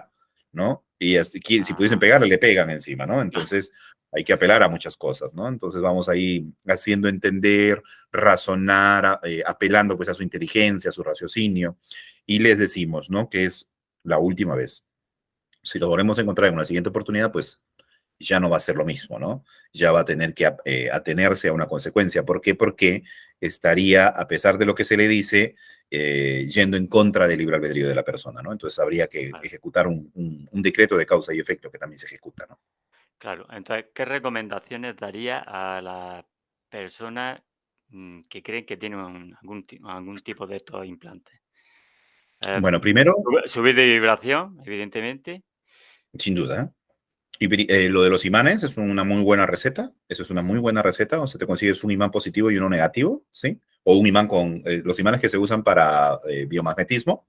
B: ¿no? Y si pudiesen
A: ajá,
B: pegarle, le pegan encima, ¿no? Entonces hay que apelar a muchas cosas, ¿no? Entonces vamos ahí haciendo entender, razonar, apelando pues a su inteligencia, a su raciocinio, y les decimos, ¿no? Que es la última vez. Si lo volvemos a encontrar en una siguiente oportunidad, pues ya no va a ser lo mismo, ¿no? Ya va a tener que atenerse a una consecuencia. ¿Por qué? Porque estaría, a pesar de lo que se le dice, yendo en contra del libre albedrío de la persona, ¿no? Entonces habría que
A: vale,
B: ejecutar un decreto de causa y efecto que también se ejecuta, ¿no?
A: claro. Entonces, ¿qué recomendaciones daría a las personas que creen que tienen algún tipo de estos implantes?
B: Bueno, primero,
A: Subir de vibración, evidentemente.
B: sin duda, ¿eh? Lo de los imanes es una muy buena receta. Eso es una muy buena receta. O sea, te consigues un imán positivo y uno negativo, ¿sí? O un imán con los imanes que se usan para biomagnetismo,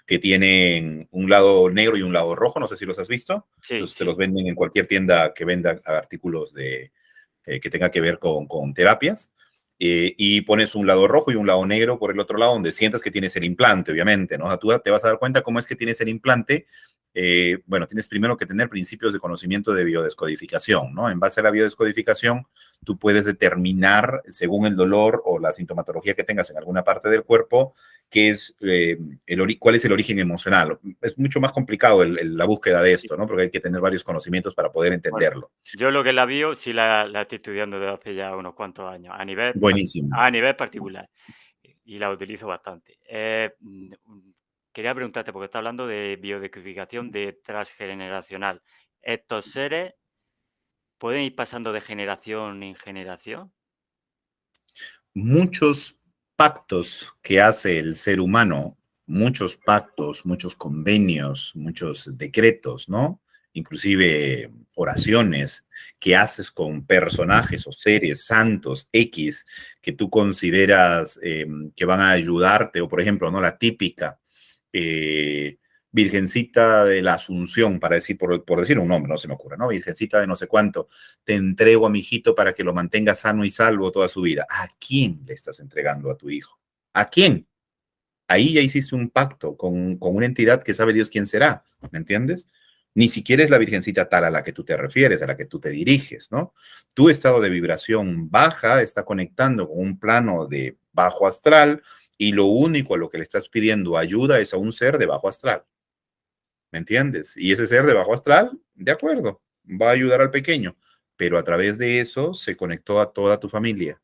B: que tienen un lado negro y un lado rojo. No sé si los has visto.
A: Sí,
B: Entonces te los
A: sí.
B: venden en cualquier tienda que venda artículos que tenga que ver con terapias. Y pones un lado rojo y un lado negro por el otro lado, donde sientas que tienes el implante, obviamente, ¿no? O sea, tú te vas a dar cuenta cómo es que tienes el implante. Bueno, tienes primero que tener principios de conocimiento de biodescodificación, ¿no? En base a la biodescodificación, tú puedes determinar, según el dolor o la sintomatología que tengas en alguna parte del cuerpo, qué es, cuál es el origen emocional. Es mucho más complicado la búsqueda de
A: Sí.
B: esto, ¿no? Porque hay que tener varios conocimientos para poder
A: Bueno,
B: entenderlo.
A: yo lo que la bio sí la estoy estudiando desde hace ya unos cuantos años,
B: Buenísimo.
A: a nivel particular, y la utilizo bastante. Quería preguntarte, porque está hablando de biodecodificación de transgeneracional. ¿Estos seres pueden ir pasando de generación en generación?
B: Muchos pactos que hace el ser humano, muchos pactos, muchos convenios, muchos decretos, ¿no? Inclusive oraciones que haces con personajes o seres santos X que tú consideras que van a ayudarte, o por ejemplo, ¿no? La típica eh, Virgencita de la Asunción, para decir, por decir un nombre, no se me ocurre, ¿no? Virgencita de no sé cuánto, te entrego a mi hijito para que lo mantenga sano y salvo toda su vida. ¿A quién le estás entregando a tu hijo? ¿A quién? Ahí ya hiciste un pacto con una entidad que sabe Dios quién será, ¿me entiendes? Ni siquiera es la virgencita tal a la que tú te refieres, a la que tú te diriges, ¿no? Tu estado de vibración baja está conectando con un plano de bajo astral y lo único a lo que le estás pidiendo ayuda es a un ser de bajo astral, ¿me entiendes? Y ese ser de bajo astral, de acuerdo, va a ayudar al pequeño, pero a través de eso se conectó a toda tu familia.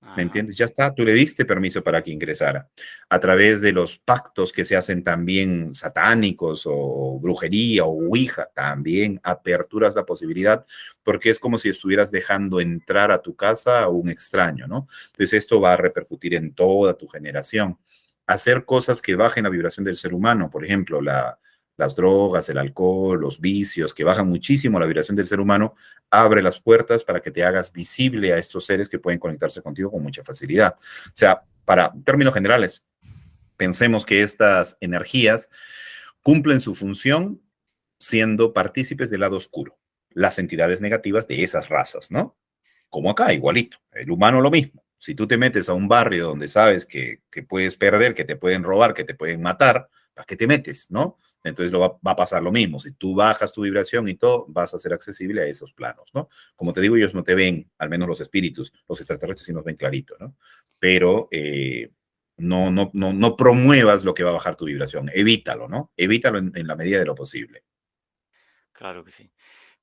B: ¿Me
A: Ajá.
B: entiendes? Ya está, tú le diste permiso para que ingresara. A través de los pactos que se hacen también satánicos o brujería o ouija, también aperturas la posibilidad, porque es como si estuvieras dejando entrar a tu casa a un extraño, ¿no? Entonces esto va a repercutir en toda tu generación. Hacer cosas que bajen la vibración del ser humano, por ejemplo, las drogas, el alcohol, los vicios, que bajan muchísimo la vibración del ser humano, abre las puertas para que te hagas visible a estos seres que pueden conectarse contigo con mucha facilidad. O sea, para términos generales, pensemos que estas energías cumplen su función siendo partícipes del lado oscuro, las entidades negativas de esas razas, ¿no? Como acá, igualito. El humano lo mismo. Si tú te metes a un barrio donde sabes que puedes perder, que te pueden robar, que te pueden matar, ¿para qué te metes, no? Entonces va a pasar lo mismo. Si tú bajas tu vibración y todo, vas a ser accesible a esos planos, ¿no? Como te digo, ellos no te ven, al menos los espíritus, los extraterrestres sí nos ven clarito, ¿no? Pero no promuevas lo que va a bajar tu vibración. Evítalo, ¿no? Evítalo en la medida de lo posible.
A: Claro que sí.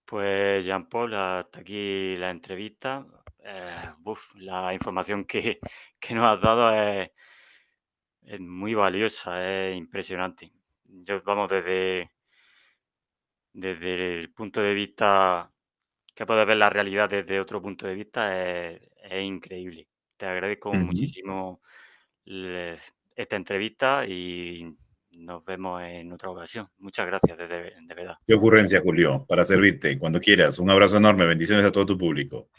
A: Pues, Jean-Paul, hasta aquí la entrevista. La información que nos has dado es muy valiosa, es impresionante. Yo, vamos, desde el punto de vista que puedes ver la realidad desde otro punto de vista, es increíble. Te agradezco
B: Uh -huh.
A: muchísimo esta entrevista y nos vemos en otra ocasión. Muchas gracias, de verdad.
B: ¿Qué ocurrencia, Julio? Para servirte cuando quieras. Un abrazo enorme. Bendiciones a todo tu público.